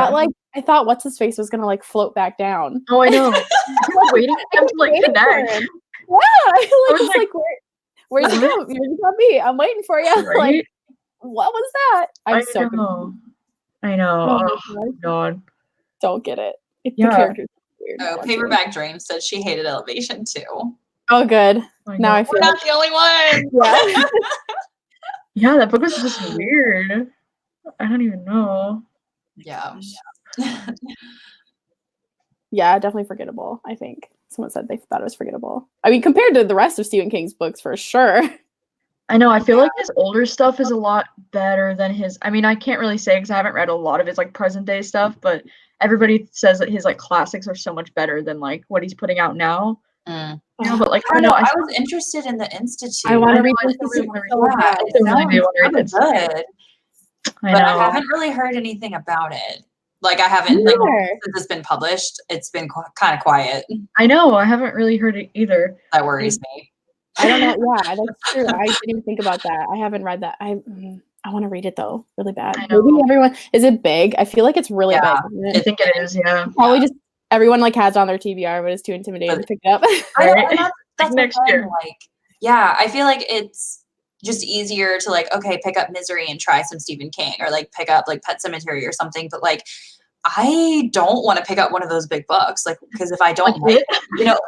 thought what's his face was gonna like float back down. Oh, I know. I was waiting for them to like connect. Yeah, where's he going? Where's me? I'm waiting for you. Right? Like, what was that? I so know. I know. Oh God. Don't get it. The character's weird. Oh, Paperback Dream said she hated Elevation too. Oh, good. Now I We're feel not the only one. Yeah. Yeah, that book was just weird. I don't even know. Yeah. Yeah, definitely forgettable, I think. Someone said they thought it was forgettable. I mean, compared to the rest of Stephen King's books, for sure. I know. I feel like his older stuff is a lot better than his. I mean, I can't really say because I haven't read a lot of his like present day stuff, but everybody says that his like classics are so much better than like what he's putting out now. Mm. You know, but like I don't know. I was interested in the Institute. I want to read it. It sounds really good. But I haven't really heard anything about it. Like I haven't like since it's been published, it's been kind of quiet. I know. I haven't really heard it either. That worries me. I don't know. Yeah, that's true. I didn't even think about that. I haven't read that. I want to read it though, really bad. Maybe everyone is it big? I feel like it's really big. Isn't it? I think it is. Yeah. Probably just everyone like has it on their TBR, but it's too intimidating to pick it up. I know, and that's next year. Like, yeah, I feel like it's just easier to like, okay, pick up Misery and try some Stephen King, or like pick up like Pet Sematary or something. But like, I don't want to pick up one of those big books, like because if I don't like it, you know,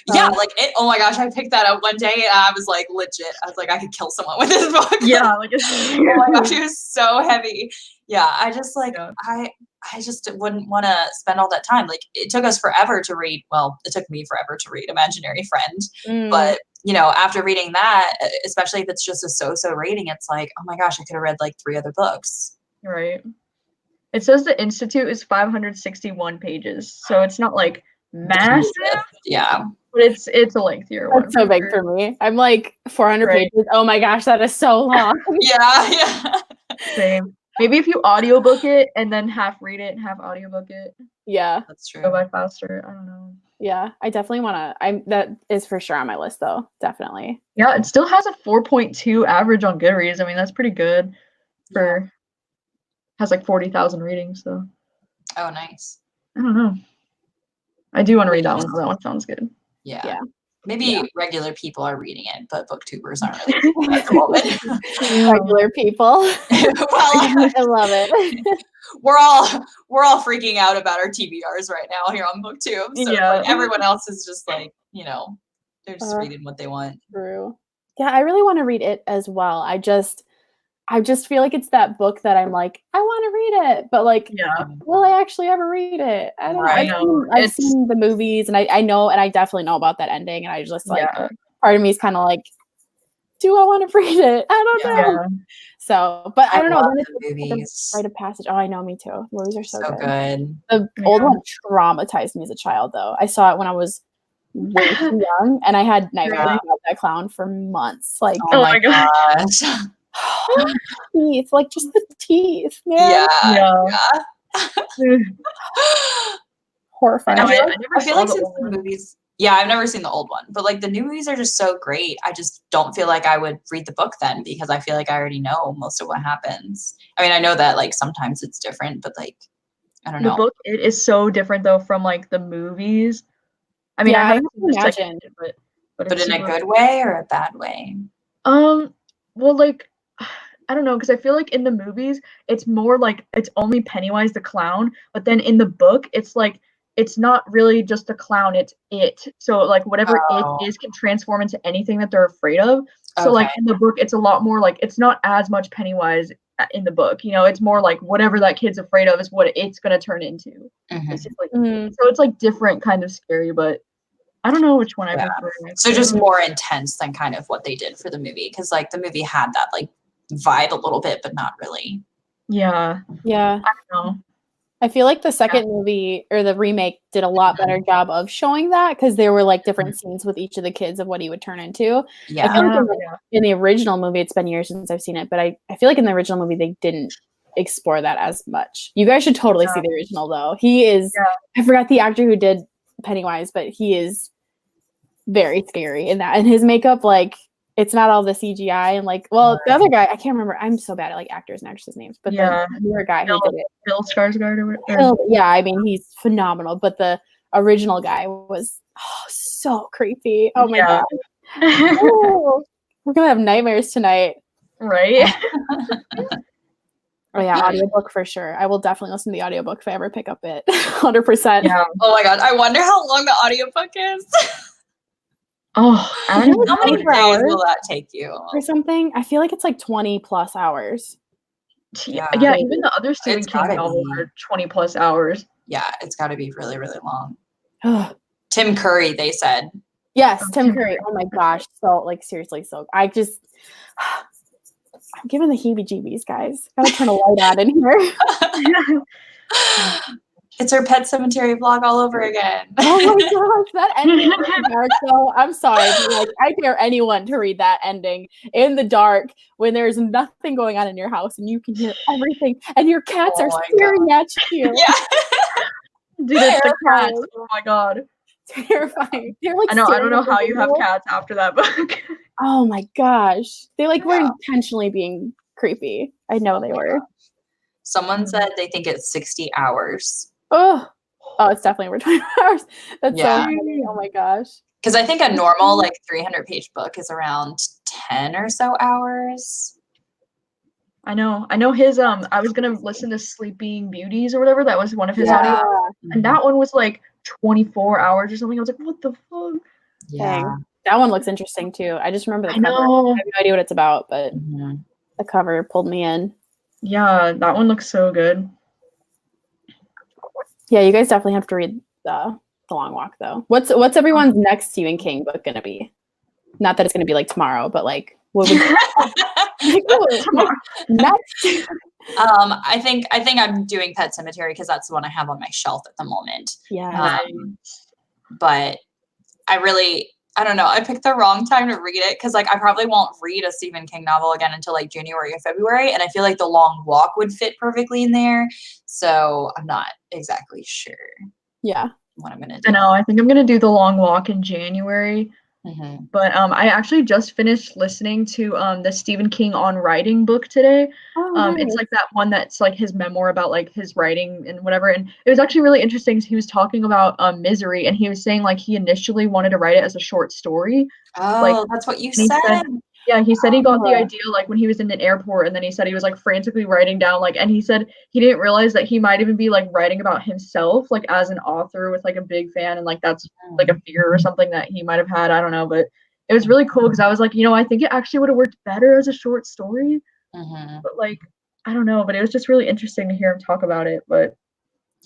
like it. Oh my gosh, I picked that up one day and I was like, legit. I was like, I could kill someone with this book. Yeah, like oh my gosh, it was so heavy. Yeah, I just like I just wouldn't want to spend all that time. Like it took us forever to read. Well, it took me forever to read Imaginary Friend, but you know, after reading that, especially if it's just a so-so rating, it's like, oh my gosh, I could have read like 3 other books. Right. It says the Institute is 561 pages, so it's not like massive. Yeah. But it's a lengthier one. That's so big for me. I'm like 400 pages. Oh my gosh, that is so long. Yeah. Same. Maybe if you audiobook it and then half read it and half audiobook it. Yeah. That's true. Go by faster. I don't know. Yeah, I definitely want to. That is for sure on my list, though. Definitely. Yeah, it still has a 4.2 average on Goodreads. I mean, that's pretty good for has like 40,000 readings. So. Oh, nice. I don't know. I do want to read that one. That one sounds good. Yeah. Maybe regular people are reading it, but booktubers aren't really reading it at the moment. Regular people. Well, I love it. we're all freaking out about our TBRs right now here on BookTube. So Yeah. like everyone else is just like, they're just Uh, reading what they want. True. Yeah, I really want to read it as well. I just feel like it's that book that I'm like, I want to read it, but like, Yeah. will I actually ever read it? I don't Right. know. I've seen the movies, and I know, and I definitely know about that ending, and I just like, part of me is kind of like, do I want to read it? I don't know. Yeah. So, but I don't know. love Then the movies. The rite of passage. Oh, I know, me too. Movies are so good. The Yeah. old one traumatized me as a child, though. I saw it when I was way too young, and I had nightmares about that clown for months. Like, oh my gosh. Teeth, like just the teeth, man. Yeah. Horrifying. I feel like since the movies, I've never seen the old one, but like the new movies are just so great. I just don't feel like I would read the book then because I feel like I already know most of what happens. I mean, I know that like sometimes it's different, but like I don't know. The book it is so different though from like the movies. I mean, I haven't seen the second, but in a good way or a bad way? Well, like I don't know, because I feel like in the movies it's more like it's only Pennywise the clown, but then in the book it's like it's not really just a clown, it's it. So like whatever it is can transform into anything that they're afraid of. So like in the book it's a lot more like it's not as much Pennywise in the book, it's more like whatever that kid's afraid of is what it's gonna turn into. Basically. So it's like different kind of scary, but I don't know which one I prefer. So just more intense than kind of what they did for the movie, because like the movie had that like vibe a little bit, but not really. Yeah. I don't know. I feel like the second movie or the remake did a lot better job of showing that because there were like different scenes with each of the kids of what he would turn into. Yeah. I feel like in the original movie, it's been years since I've seen it, but I feel like in the original movie they didn't explore that as much. You guys should totally see the original though. He is I forgot the actor who did Pennywise, but he is very scary in that. And his makeup, like it's not all the CGI and like, well, the other guy, I can't remember. I'm so bad at like actors and actresses' names, but the newer guy who did it, Bill Skarsgård or whatever. Yeah, I mean he's phenomenal. But the original guy was so creepy. Oh my god, we're gonna have nightmares tonight, right? Oh yeah, audiobook for sure. I will definitely listen to the audiobook if I ever pick up it. 100%. Yeah. Oh my god, I wonder how long the audiobook is. Oh, I don't know. How many days will that take you? Or something? I feel like it's like 20 plus hours. Yeah, even the other Stephen King novels are 20 plus hours. Yeah, it's got to be really, really long. Tim Curry, they said. Yes, Tim Curry. Oh my gosh. So, like, seriously, so I'm giving the heebie-jeebies, guys. Gotta turn a light on in here. It's our Pet Cemetery vlog all over again. Oh my gosh, that ending in the dark, though. I'm sorry, but like, I dare anyone to read that ending in the dark when there's nothing going on in your house and you can hear everything and your cats are staring at you. Yeah. Dude, it's the cats. Oh my god. Terrifying. They're like I don't know how you have cats after that book. Oh my gosh. They like were intentionally being creepy. I know they were. Someone said they think it's 60 hours. Oh, it's definitely over 20 hours. That's so funny. Oh my gosh. Because I think a normal like 300-page book is around 10 or so hours. I know his I was gonna listen to Sleeping Beauties or whatever. That was one of his audio. And that one was like 24 hours or something. I was like, what the fuck? Yeah. Dang. That one looks interesting too. I just remember the cover. I have no idea what it's about, but the cover pulled me in. Yeah, that one looks so good. Yeah, you guys definitely have to read the Long Walk though. What's everyone's next Stephen King book gonna be? Not that it's gonna be like tomorrow, but like what would tomorrow next? I think I'm doing Pet Cemetery because that's the one I have on my shelf at the moment. Yeah. But I don't know. I picked the wrong time to read it because like I probably won't read a Stephen King novel again until like January or February, and I feel like The Long Walk would fit perfectly in there. So I'm not exactly sure. Yeah. What I'm gonna do. I know. I think I'm gonna do The Long Walk in January. But I actually just finished listening to the Stephen King on writing book today. Oh, It's nice. like that one that's like his memoir about like his writing and whatever. And it was actually really interesting. He was talking about Misery, and he was saying like he initially wanted to write it as a short story. Like, Oh, that's what you and he said, said. yeah, he said he got the Oh, idea like when he was in an airport, and then he said he was like frantically writing down like, and he said he didn't realize that he might even be like writing about himself, like as an author with like a big fan, and like that's like a fear or something that he might have had. I don't know, but it was really cool because I was like, I think it actually would have worked better as a short story, Mm-hmm. but like, I don't know, but it was just really interesting to hear him talk about it. But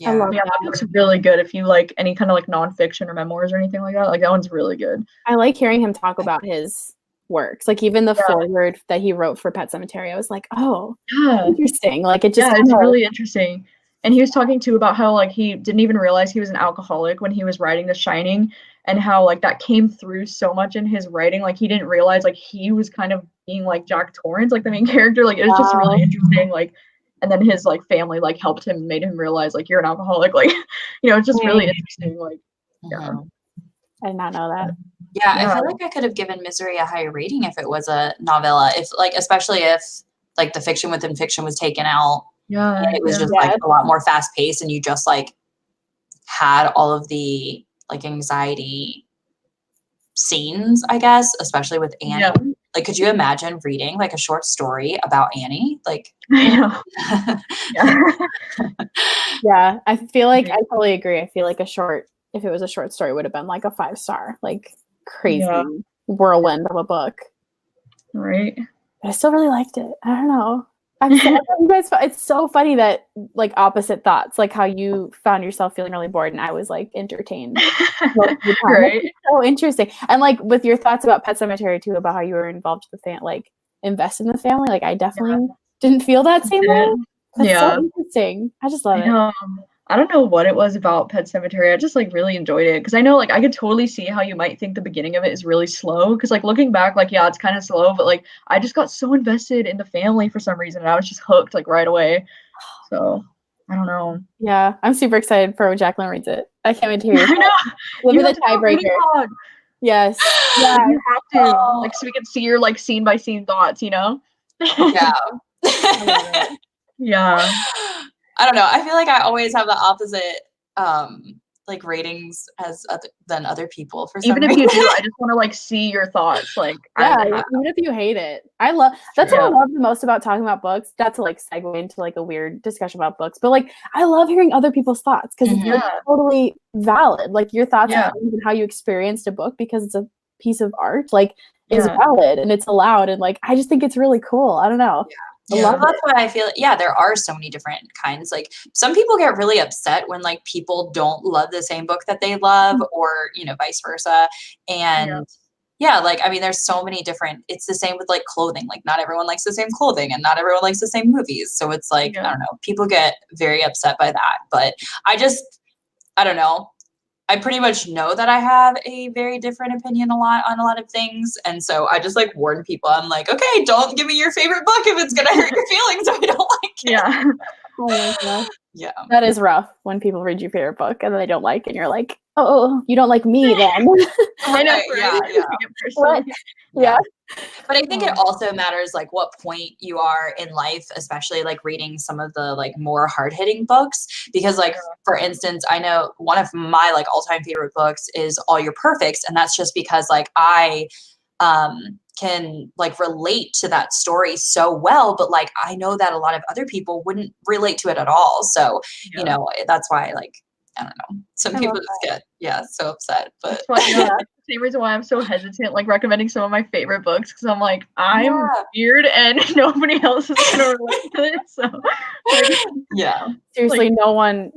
I Yeah. love yeah, that book's really good if you like any kind of like nonfiction or memoirs or anything like that. Like that one's really good. I like hearing him talk about his works. Like even the Yeah. foreword that he wrote for Pet Sematary, I was like, oh, Yeah. interesting. Like it just Yeah, it's really interesting. And he was talking too about how like he didn't even realize he was an alcoholic when he was writing The Shining, and how like that came through so much in his writing. Like he didn't realize like he was kind of being like Jack Torrance, like the main character. Like it was just really interesting. Like, and then his like family like helped him, made him realize like you're an alcoholic. Like, it's just really interesting. Like, yeah. Mhm. I did not know that. Yeah, I Yeah. feel like I could have given Misery a higher rating if it was a novella. If like, especially if like the fiction within fiction was taken out Yeah. and it was just Yeah. like a lot more fast paced, and you just like had all of the like anxiety scenes, I guess, especially with Annie. Yeah. Like, could you imagine reading like a short story about Annie? Like, I know. Yeah. Yeah. I feel like I Right. totally agree. I feel like if it was a short story, would have been like a 5-star, like crazy Yeah. whirlwind of a book. Right. But I still really liked it. I don't know. You guys, it's so funny that like opposite thoughts, like how you found yourself feeling really bored and I was like entertained most of the time. Right. It's so interesting. And like with your thoughts about Pet Sematary too, about how you were involved with the like invest in the family. Like I definitely didn't feel that same way. That's Yeah. so interesting. I just love I it. know. I don't know what it was about Pet Sematary. I just like really enjoyed it because I know like I could totally see how you might think the beginning of it is really slow because like looking back, like yeah, it's kind of slow, but like I just got so invested in the family for some reason and I was just hooked like right away. So I don't know. Yeah, I'm super excited for when Jacqueline reads it. I can't wait to hear your I know. Live You with have a to do a reading tiebreaker. log. Yes. Like, Yeah. you have to Oh. like so we can see your like scene by scene thoughts. Yeah. I love it. Yeah. I don't know. I feel like I always have the opposite like ratings than other people for some Even if reason. you do, I just want to like see your thoughts. Like Yeah, I even if you hate it. That's what I love the most about talking about books. Not to like segue into like a weird discussion about books, but like I love hearing other people's thoughts because it's like, Yeah. totally valid. Like your thoughts Yeah. and how you experienced a book because it's a piece of art, like is Yeah. valid and it's allowed. And like I just think it's really cool. I don't know. I love That's why I feel there are so many different kinds. Like some people get really upset when like people don't love the same book that they love or vice versa. And like I mean there's so many different, it's the same with like clothing. Like not everyone likes the same clothing and not everyone likes the same movies. So it's like I don't know, people get very upset by that. But I don't know. I pretty much know that I have a very different opinion on a lot of things. And so I just like warn people. I'm like, okay, don't give me your favorite book if it's going to hurt your feelings if you don't like it. Yeah. Oh my God. Yeah. That is rough when people read your favorite book and then they don't like it and you're like, oh, you don't like me then. I know, right? What? Yeah. But I think it also matters like what point you are in life, especially like reading some of the like more hard-hitting books. Because like for instance, I know one of my like all-time favorite books is All Your Perfects, and that's just because like I can like relate to that story so well, but like I know that a lot of other people wouldn't relate to it at all. So that's why like I don't know, some people just get so upset. But same reason why I'm so hesitant like recommending some of my favored books because I'm like I'm weird and nobody else is gonna relate to it. So seriously, no one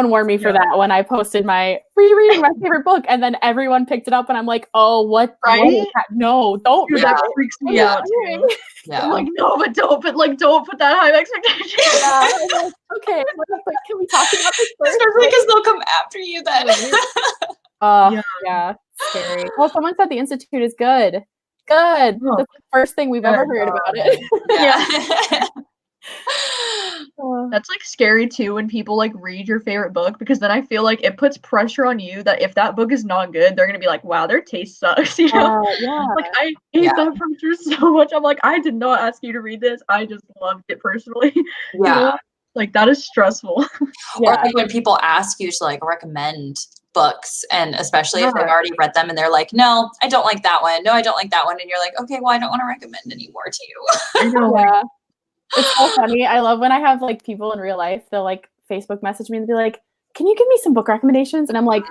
warned me for that when I posted my reading my favorite book, and then everyone picked it up, and I'm like, oh, what is that? No, don't. Dude, that freaks me out too. I'm like, no, but don't put that high of expectation. Like, okay, can we talk about this first? Especially because they'll come after you then. Scary. Well, someone said the Institute is good. Good. That's the first thing we've ever heard about it. That's like scary too when people like read your favorite book because then I feel like it puts pressure on you that if that book is not good, they're gonna be like, wow, their taste sucks, you know? Yeah. Like I Yeah. hate that pressure so much. I'm like, I did not ask you to read this. I just loved it personally. You Yeah. know? Like that is stressful. Or Yeah. like when people ask you to like recommend books, and especially if they've Yeah. already read them and they're like, no, I don't like that one. No, I don't like that one. And you're like, okay, well, I don't want to recommend anymore to you. I know, like Yeah. It's so funny. I love when I have like people in real life, they'll like Facebook message me and be like, can you give me some book recommendations? And I'm like,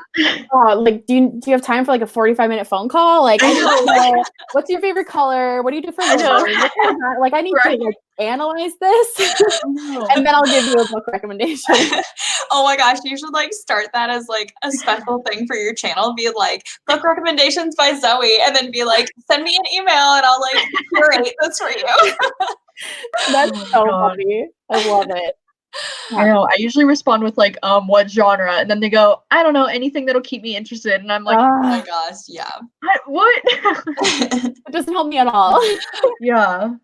oh, like, do you have time for like a 45-minute phone call? Like, I I need know, to know what's your favorite color? What do you do for I know. work? What kind of like, I need to Right. like analyze this, I know. and then I'll give you a book recommendation. Oh my gosh, you should like start that as like a special thing for your channel. Be like book recommendations by Zoe, and then be like, send me an email and I'll like curate this for you. That's Oh my so God. funny. I love it. I know. I usually respond with like, what genre? And then they go, I don't know, anything that'll keep me interested. And I'm like, Oh my Ah, gosh, yeah. What? it doesn't help me at all. Yeah.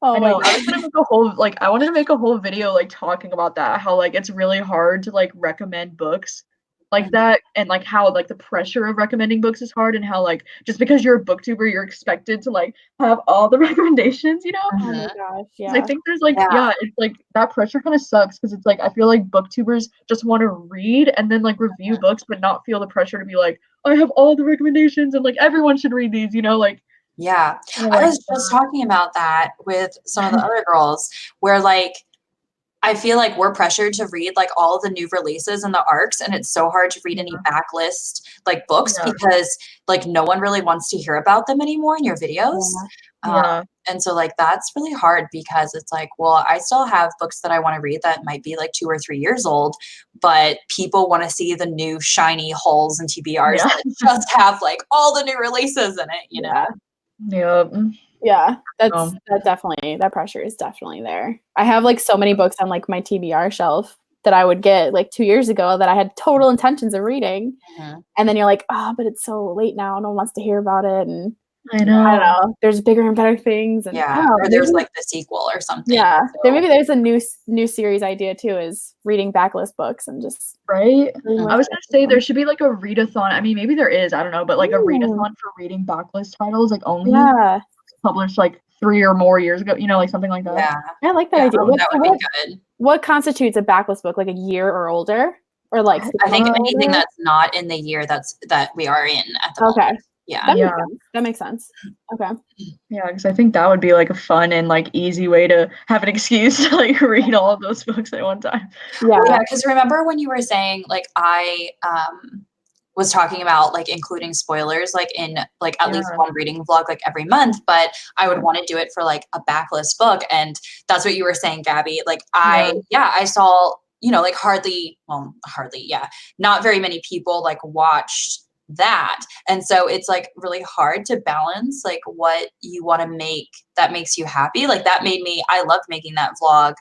Oh I my know. I was god. gonna make a whole like I wanted to make a whole video like talking about that, how like it's really hard to like recommend books like that and like how like the pressure of recommending books is hard and how like just because you're a booktuber you're expected to like have all the recommendations, you know? Oh my Mhm. gosh. 'Cause I Yeah. think there's like Yeah. yeah, it's like that pressure kind of sucks because it's like I feel like booktubers just want to read and then like review books but not feel the pressure to be like I have all the recommendations and like everyone should read these, you know, like Yeah. kinda I like was just talking about that with some of the other girls where like I feel like we're pressured to read like all the new releases and the arcs, and it's so hard to read any backlist like books yeah, because like no one really wants to hear about them anymore in your videos. Yeah. Um, yeah, and so like that's really hard because it's like, well, I still have books that I want to read that might be like 2 or 3 years old, but people want to see the new shiny hulls and TBRs yeah, that just have like all the new releases in it, you know? Yeah. yeah. Yeah. Um, That pressure is definitely there. I have like so many books on like my TBR shelf that I would get like 2 years ago that I had total intentions of reading. Mhm. And then you're like, oh, but it's so late now. No one wants to hear about it. And I I don't know. know. There's bigger and better things. And Yeah. oh, Or there's like the sequel or something. yeah, So, maybe there's a new series idea too, is reading backlist books and just Right? reading Mhm. I more was stuff gonna with say there them. should be like a readathon. I mean, maybe there is, I don't know, but like a Mm, readathon for reading backlist titles, like only yeah, published like 3 or more years ago, you know, like something like that. yeah. I like that Yeah. idea. That would be good. What constitutes a backlist book? Like a year or older, or like I think 6 months or anything older? that's not in the year that we are in at the Okay, moment. Yeah. that Yeah, makes sense. That makes sense. Okay. yeah, because I think that would be like a fun and like easy way to have an excuse to like read all of those books at one time. Yeah. Well, yeah, because remember when you were saying like I was talking about like including spoilers like in like at least Yeah, one reading vlog like every month, but I would want to do it for like a backlist book. And that's what you were saying, Gabby. Like yeah, I saw, you know, like hardly, yeah, not very many people like watched that. And so it's like really hard to balance like what you want to make that makes you happy. Like that made me, I loved making that vlog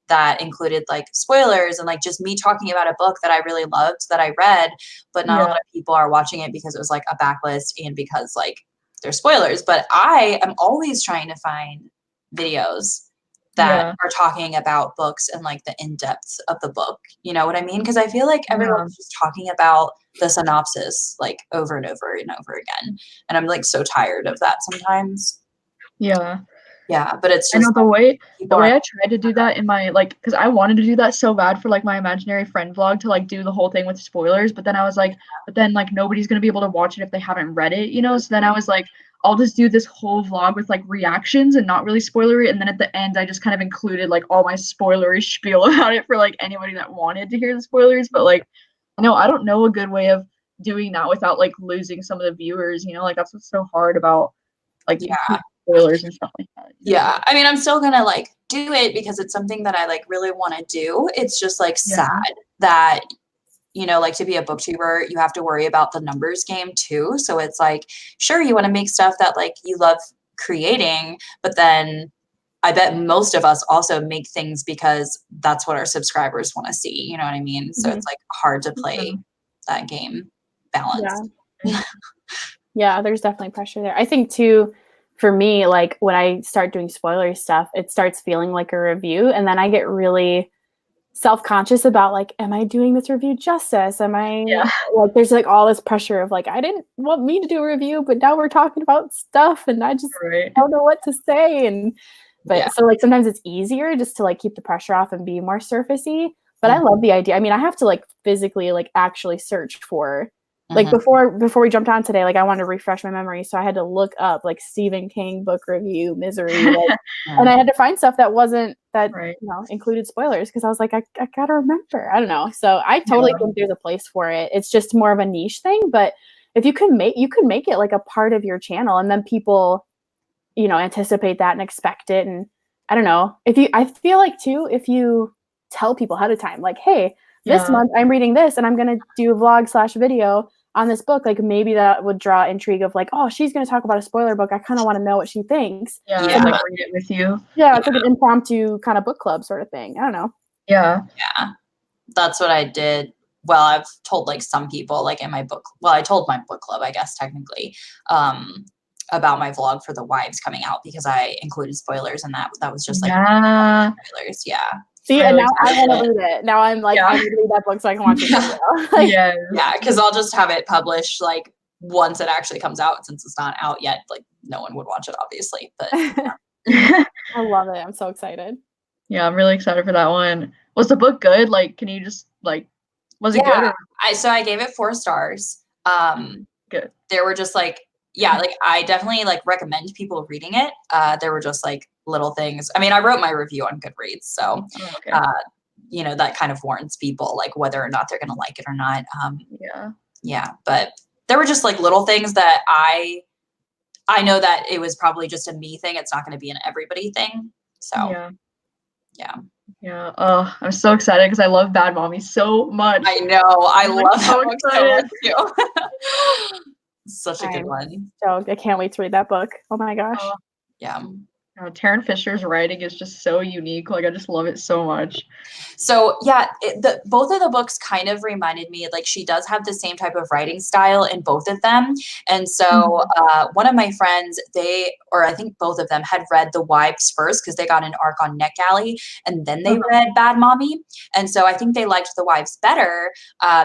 that included like spoilers and like just me talking about a book that I really loved that I read, but not a yeah, lot of people are watching it because it was like a backlist and because like there's spoilers. But I am always trying to find videos that yeah, are talking about books and like the in-depths of the book. You know what I mean? Because I feel like yeah, everyone's just talking about the synopsis like over and over and over again. And I'm like so tired of that sometimes. yeah. Yeah, but it's I know just like the people way aren't. I tried to do that in my like because I wanted to do that so bad for like my imaginary friend vlog to like do the whole thing with spoilers, but then I was like, but then like nobody's gonna be able to watch it if they haven't read it, you know? So then I was like, I'll just do this whole vlog with like reactions and not really spoilery, and then at the end I just kind of included like all my spoilery spiel about it for like anybody that wanted to hear the spoilers. But like I don't know a good way of doing that without like losing some of the viewers, you know, like that's what's so hard about like Yeah. spoilers and stuff like that, you know? Yeah. I mean, I'm still gonna like do it because it's something that I like really want to do. It's just like Yeah. sad that, you know, like to be a booktuber, you have to worry about the numbers game too. So it's like, sure, you want to make stuff that like you love creating, but then I bet most of us also make things because that's what our subscribers want to see. You know what I mean? So Mhm. it's like hard to Yeah. play that game Yeah. balanced. Yeah, there's definitely pressure there. I think too, for me, like when I start doing spoiler stuff, it starts feeling like a review, and then I get really self-conscious about like, am I doing this review justice? Am I like, there's like all this pressure of like, I didn't want me to do a review, but now we're talking about stuff and I just don't know what to say. And but so like sometimes it's easier just to like keep the pressure off and be more surfacey. But I love the idea. I mean, I have to like physically like actually search for like before we jumped on today, like I wanted to refresh my memory. So I had to look up like Stephen King book review, Misery. Like, and I had to find stuff that wasn't that, included spoilers. Cause I was like, I gotta remember. I don't know. So I totally think there's a place for it. It's just more of a niche thing. But if you could make it like a part of your channel, and then people, anticipate that and expect it. And I don't know, I feel like too, if you tell people ahead of time, like, hey, this month I'm reading this and I'm going to do a vlog/video on this book. Like maybe that would draw intrigue of like, oh, she's going to talk about a spoiler book. I kind of want to know what she thinks. Like read it with you. Yeah. It's like an impromptu kind of book club sort of thing. I don't know. Yeah. That's what I did. Well, I've told like some people like in my book. Well, I told my book club, I guess, technically, about my vlog for the wives coming out because I included spoilers and that was just like spoilers. Yeah. See, and now I want to read it. Now I'm like, I need to read that book so I can watch it. Yeah, because I'll just have it published like once it actually comes out. Since it's not out yet, like no one would watch it, obviously. But I love it. I'm so excited. Yeah, I'm really excited for that one. Was the book good? Like, can you just like, was it good? Or? I gave it 4 stars. Good. There were just like, like I definitely like recommend people reading it. There were just like little things. I mean, I wrote my review on Goodreads, so that kind of warns people like whether or not they're gonna like it or not. But there were just like little things that I know that it was probably just a me thing. It's not going to be an everybody thing. So yeah. Oh, I'm so excited because I love Bad Mommy so much. I know. I love that book so much too. Such a good one. So I can't wait to read that book. Oh my gosh. Taryn Fisher's writing is just so unique. Like I just love it so much. So both of the books kind of reminded me, like she does have the same type of writing style in both of them. And so one of my friends, I think both of them had read The Wives first because they got an arc on NetGalley, and then they read Bad Mommy. And so I think they liked The Wives better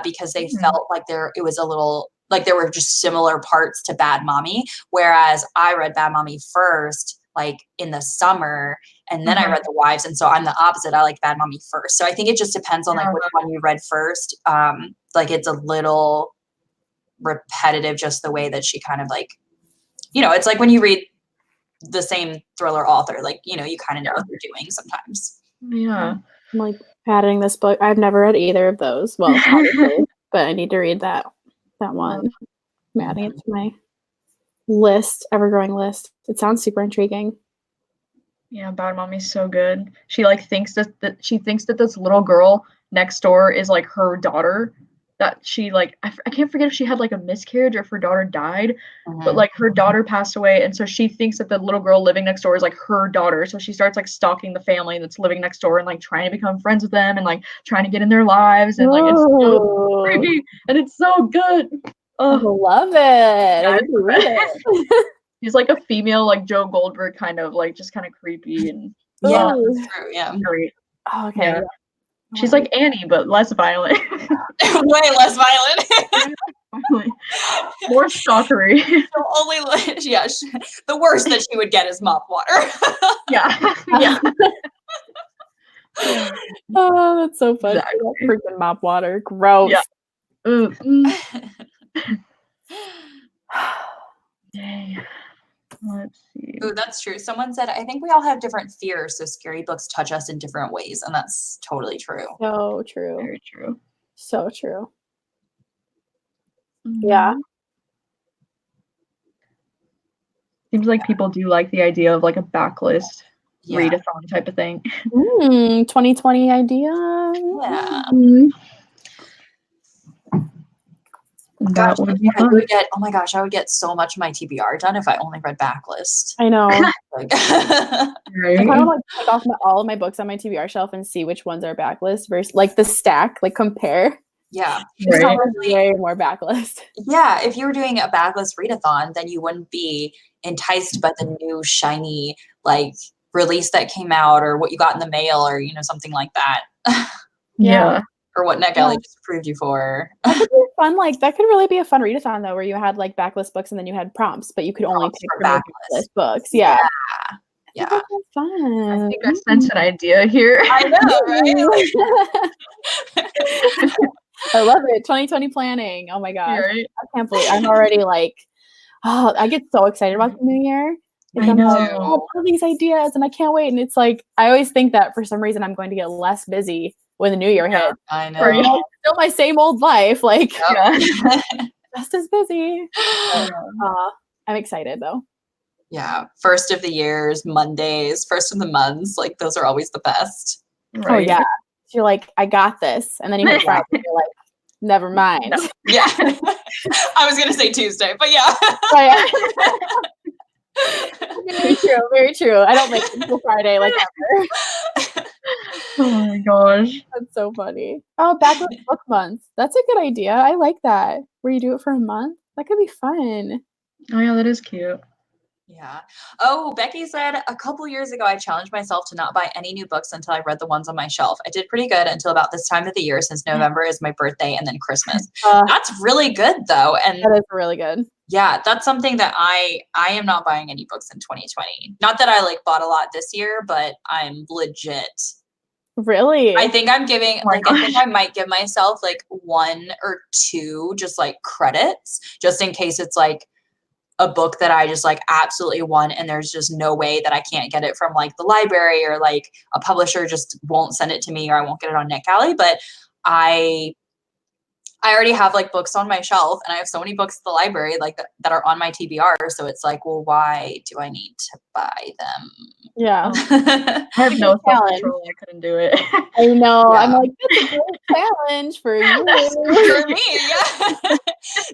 because they felt like it was a little like there were just similar parts to Bad Mommy, whereas I read Bad Mommy first, like in the summer, and then I read The Wives, and so I'm the opposite. I like Bad Mommy first. So I think it just depends on like which one you read first. Like it's a little repetitive, just the way that she kind of like, it's like when you read the same thriller author, like you kind of know what they're doing sometimes. Yeah, I'm like patting this book. I've never read either of those. Well, obviously, but I need to read that one. I'm adding it to my ever-growing list. It sounds super intriguing. Yeah, Bad Mommy's so good. She like thinks that this little girl next door is like her daughter. That she like I can't forget if she had like a miscarriage or if her daughter died, but like her daughter passed away, and so she thinks that the little girl living next door is like her daughter. So she starts like stalking the family that's living next door and like trying to become friends with them and like trying to get in their lives, and like it's so creepy and it's so good. I love it. I need to read it. She's like a female, like Joe Goldberg, kind of like just kind of creepy and that's true. Yeah, great. Oh, okay. Yeah. She's like Annie, but less violent. Way less violent. More stalkery. The worst that she would get is mop water. yeah. Oh, that's so funny. Exactly. Freaking mop water. Gross. Yeah. Let's see. Ooh, that's true. Someone said, I think we all have different fears, so scary books touch us in different ways, and that's totally true. So true. Very true. So true. Yeah. Seems like people do like the idea of like a backlist readathon type of thing. 2020 idea. Yeah. That would be fun. I would get so much of my TBR done if I only read backlist. I know. Right? I kind of like take off all of my books on my TBR shelf and see which ones are backlist versus like the stack, like compare. Yeah. Right. Way more backlist. Yeah. If you were doing a backlist readathon, then you wouldn't be enticed by the new shiny like release that came out, or what you got in the mail, or something like that. Yeah. Or what NetGalley just approved you for. That could be fun. Like that could really be a fun readathon though, where you had like backlist books and then you had prompts, but you could only pick from the backlist books. Yeah. Yeah. That fun. I think I sense an idea here. I know, right? I love it. 2020 planning. Oh my gosh. Right? I can't believe I'm already like, oh, I get so excited about the new year. I know. Like, oh, all these ideas and I can't wait. And it's like, I always think that for some reason I'm going to get less busy when the new year hits. I know. Or, still my same old life. Like, just as busy. I'm excited though. Yeah. First of the years, Mondays, first of the months, like those are always the best. Right. Oh yeah. So you're like, I got this. And then you hit Friday, you're like, never mind. No. Yeah. I was gonna say Tuesday, but yeah. Very true. Very true. I don't make it until Friday like ever. Oh my gosh. That's so funny. Oh, backlist book month. That's a good idea. I like that. Where you do it for a month. That could be fun. Oh yeah, that is cute. Yeah. Oh, Becky said a couple years ago, I challenged myself to not buy any new books until I read the ones on my shelf. I did pretty good until about this time of the year, since November is my birthday and then Christmas. That's really good though. And that is really good. Yeah, that's something that I am not buying any books in 2020. Not that I like bought a lot this year, but I'm legit. Really? I think I'm giving I think I might give myself like 1 or 2 just like credits, just in case it's like a book that I just like absolutely want, and there's just no way that I can't get it from like the library, or like a publisher just won't send it to me, or I won't get it on NetGalley. But I already have like books on my shelf, and I have so many books at the library like that are on my TBR. So it's like, well, why do I need to buy them? Yeah. I have no self-control. I couldn't do it. I know. Yeah. I'm like, that's a great challenge for you. For me, yeah.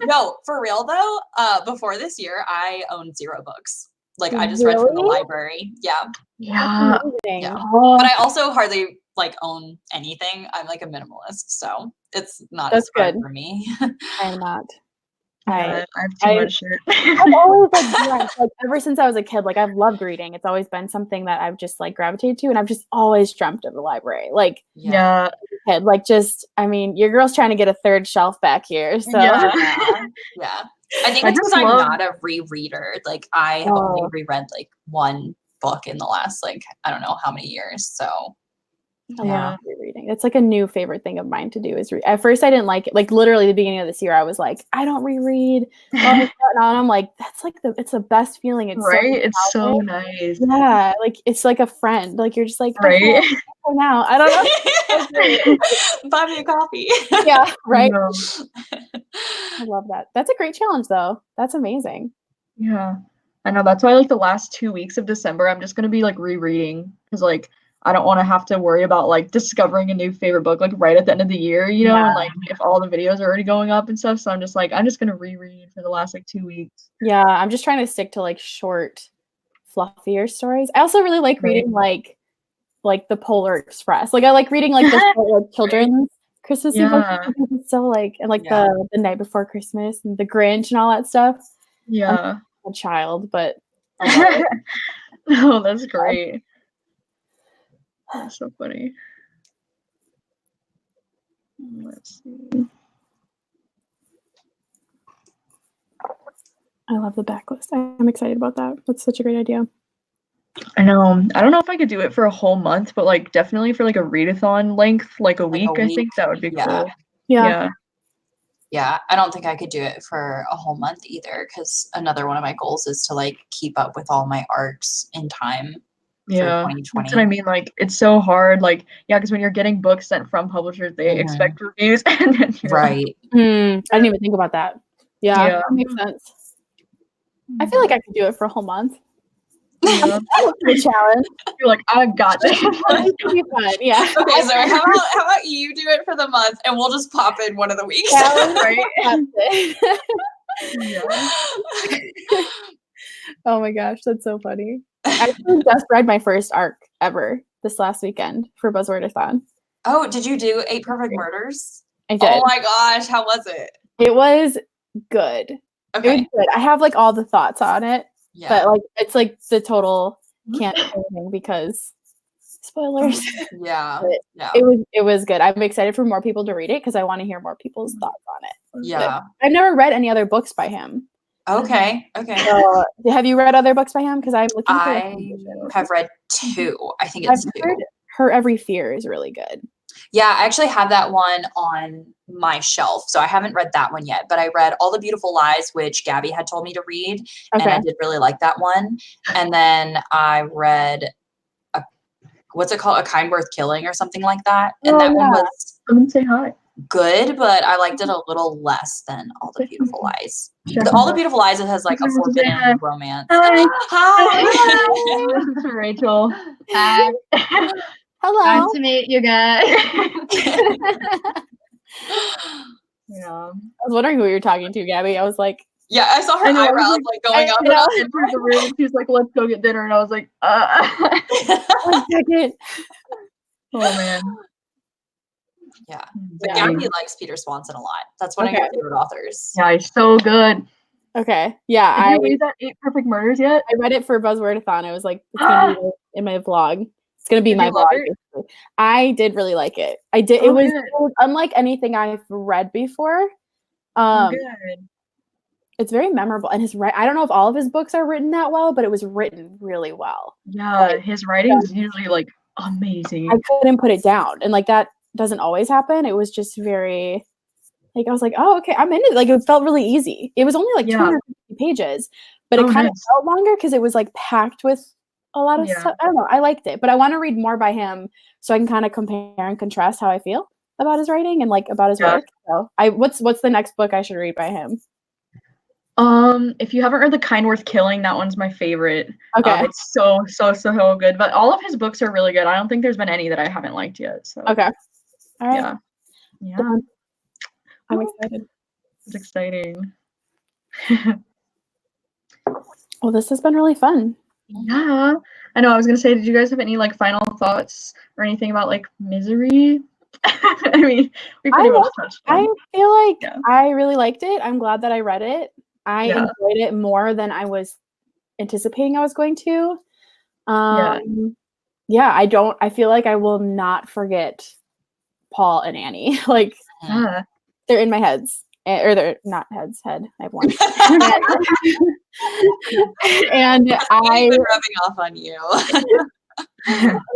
No, for real though, before this year, I owned 0 books. Like I just read from the library. Yeah. Yeah. But I also hardly like own anything. I'm like a minimalist, so it's not as hard for me. I'm not. I have too much shit. I've always like ever since I was a kid, like I've loved reading. It's always been something that I've just like gravitated to, and I've just always dreamt of the library. Like kid, like just I mean, your girl's trying to get a 3rd shelf back here. So yeah. I think it's because I'm not a rereader. Like I have only reread like 1 book in the last like I don't know how many years. So I love rereading. It's like a new favorite thing of mine to do is read. At first I didn't like it. Like literally the beginning of this year, I was like, I don't reread. And I'm like, that's like it's the best feeling. It's right. It's so nice. Yeah. Like it's like a friend. Like you're just like, right now. I don't know. Buy me a coffee. Yeah. Right. I love that. That's a great challenge though. That's amazing. Yeah. I know. That's why like the last 2 weeks of December, I'm just going to be like rereading because like I don't want to have to worry about like discovering a new favorite book like right at the end of the year, you know, and like if all the videos are already going up and stuff. So I'm just gonna reread for the last like 2 weeks. Yeah, I'm just trying to stick to like short, fluffier stories. I also really like reading like the Polar Express. Like I like reading like the short, like, children's Christmas books. It's so like and like the Night Before Christmas and the Grinch and all that stuff. Yeah, I'm a child, but oh, that's great. That's so funny. Let's see. I love the backlist. I'm excited about that. That's such a great idea. I know. I don't know if I could do it for a whole month, but like definitely for like a readathon length, like a week, I think that would be cool. Yeah. Yeah, I don't think I could do it for a whole month either, because another one of my goals is to like keep up with all my arcs in time. Yeah, that's what I mean. Like, it's so hard. Like, because when you're getting books sent from publishers, they expect reviews, and then right. I didn't even think about that. Yeah, that makes sense. I feel like I could do it for a whole month. Yeah. That would be a challenge. You're like, I got this. That would be fun. Yeah. Okay, so how about you do it for the month, and we'll just pop in one of the weeks. Right. Oh my gosh, that's so funny. I actually just read my first arc ever this last weekend for Buzzwordathon. Oh, did you do 8 Perfect Murders? I did. Oh my gosh, how was it? It was good. Okay. It was good. I have like all the thoughts on it. Yeah. But like it's like the total can't say anything because spoilers. Yeah. But Yeah. it was good. I'm excited for more people to read it because I want to hear more people's thoughts on it. Yeah. But I've never read any other books by him. Okay. Okay. So, have you read other books by him? Because I'm looking for. I have read 2. I think I've it's 2. heard Her Every Fear is really good. Yeah, I actually have that one on my shelf. So I haven't read that one yet, but I read All the Beautiful Lies, which Gabby had told me to read. And I did really like that one. And then I read, what's it called? A Kind Worth Killing or something like that. And that one was Come and say hi. good, but I liked it a little less than All the Beautiful Lies. Sure. All the Beautiful Lies, it has like a forbidden romance. Hi. Hi. This is Rachel. Hi. Hello. Nice to meet you guys. Yeah. I was wondering who you were talking to, Gabby. I was like, Yeah, I saw her I know, I was eyebrows like going up. And I was like, entered the room and she was like, "Let's go get dinner," and I was like, 1 second. Oh man. yeah. But Yeah. Gabby likes Peter Swanson a lot. That's one of your favorite authors. Yeah, he's so good. Okay. Yeah, Did you read that 8 Perfect Murders yet? I read it for Buzzwordathon. I was like, it's gonna be in my vlog. It's gonna be Did my you love vlog. it? Basically. I did really like it. I did. Oh, it was good. unlike anything I've read before. Oh, good. It's very memorable, and I don't know if all of his books are written that well, but it was written really well. Yeah, Like, his writing's usually like amazing. I couldn't put it down, and like that doesn't always happen. It was just very like I was like, oh, okay, I'm into it. Like it felt really easy. It was only like 250 pages, but it kind of felt longer because it was like packed with a lot of stuff. I don't know. I liked it, but I want to read more by him so I can kind of compare and contrast how I feel about his writing and like about his work. So what's the next book I should read by him? If you haven't read The Kind Worth Killing, that one's my favorite. Okay. It's so good. But all of his books are really good. I don't think there's been any that I haven't liked yet. So okay. All right. Yeah. I'm excited. It's exciting. Well, this has been really fun. Yeah. I know. I was gonna say, did you guys have any like final thoughts or anything about like Misery? I mean, we pretty much touched on. I feel like I really liked it. I'm glad that I read it. I enjoyed it more than I was anticipating I was going to. I feel like I will not forget Paul and Annie. Like they're in my heads. Or they're not heads, head. I have one. And I've been rubbing off on you.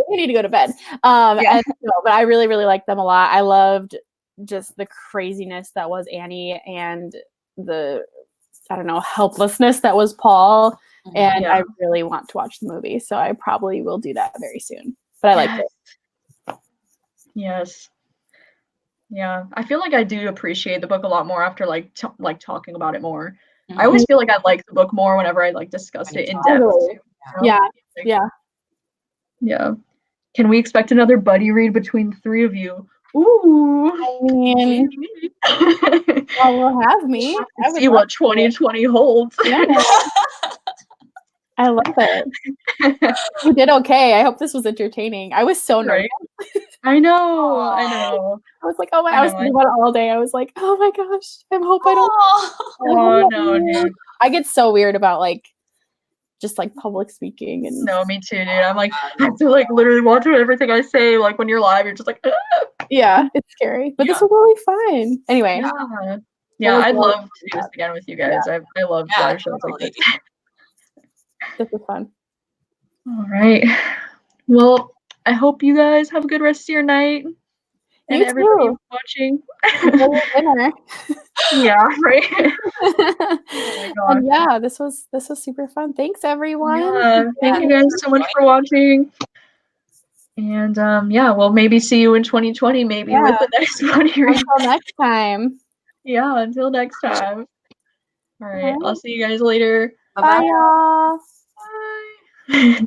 We need to go to bed. But I really, really liked them a lot. I loved just the craziness that was Annie and the, I don't know, helplessness that was Paul. And I really want to watch the movie. So I probably will do that very soon. But I liked it. Yes. Yeah. I feel like I do appreciate the book a lot more after like talking about it more. I always feel like I like the book more whenever I like discussed it in depth. Too, you know? Yeah. Can we expect another buddy read between the 3 of you? Ooh. I mean, will have me. Let's see what 2020 holds. Yeah. I love it. You did okay. I hope this was entertaining. I was so nervous. I know. I was like, oh my, I was thinking about it all day. I was like, oh my gosh, I hope I don't. Oh no, dude. I get so weird about like just like public speaking and no, me too, dude. I'm like, I have to like literally watch everything I say. Like when you're live, you're just like, yeah, it's scary. But this was really fun. Anyway. Yeah, I'd love to do this again with you guys. I love live shows like this. This was fun. All right. Well, I hope you guys have a good rest of your night. And you everybody too. Watching. Enjoy your dinner. Yeah, right. Oh my God. And yeah, this was super fun. Thanks everyone. Yeah, thank you guys so much for watching. And we'll maybe see you in 2020, maybe with the next buddy read. Until next time. Yeah, until next time. All right, I'll see you guys later. Bye, y'all. Bye.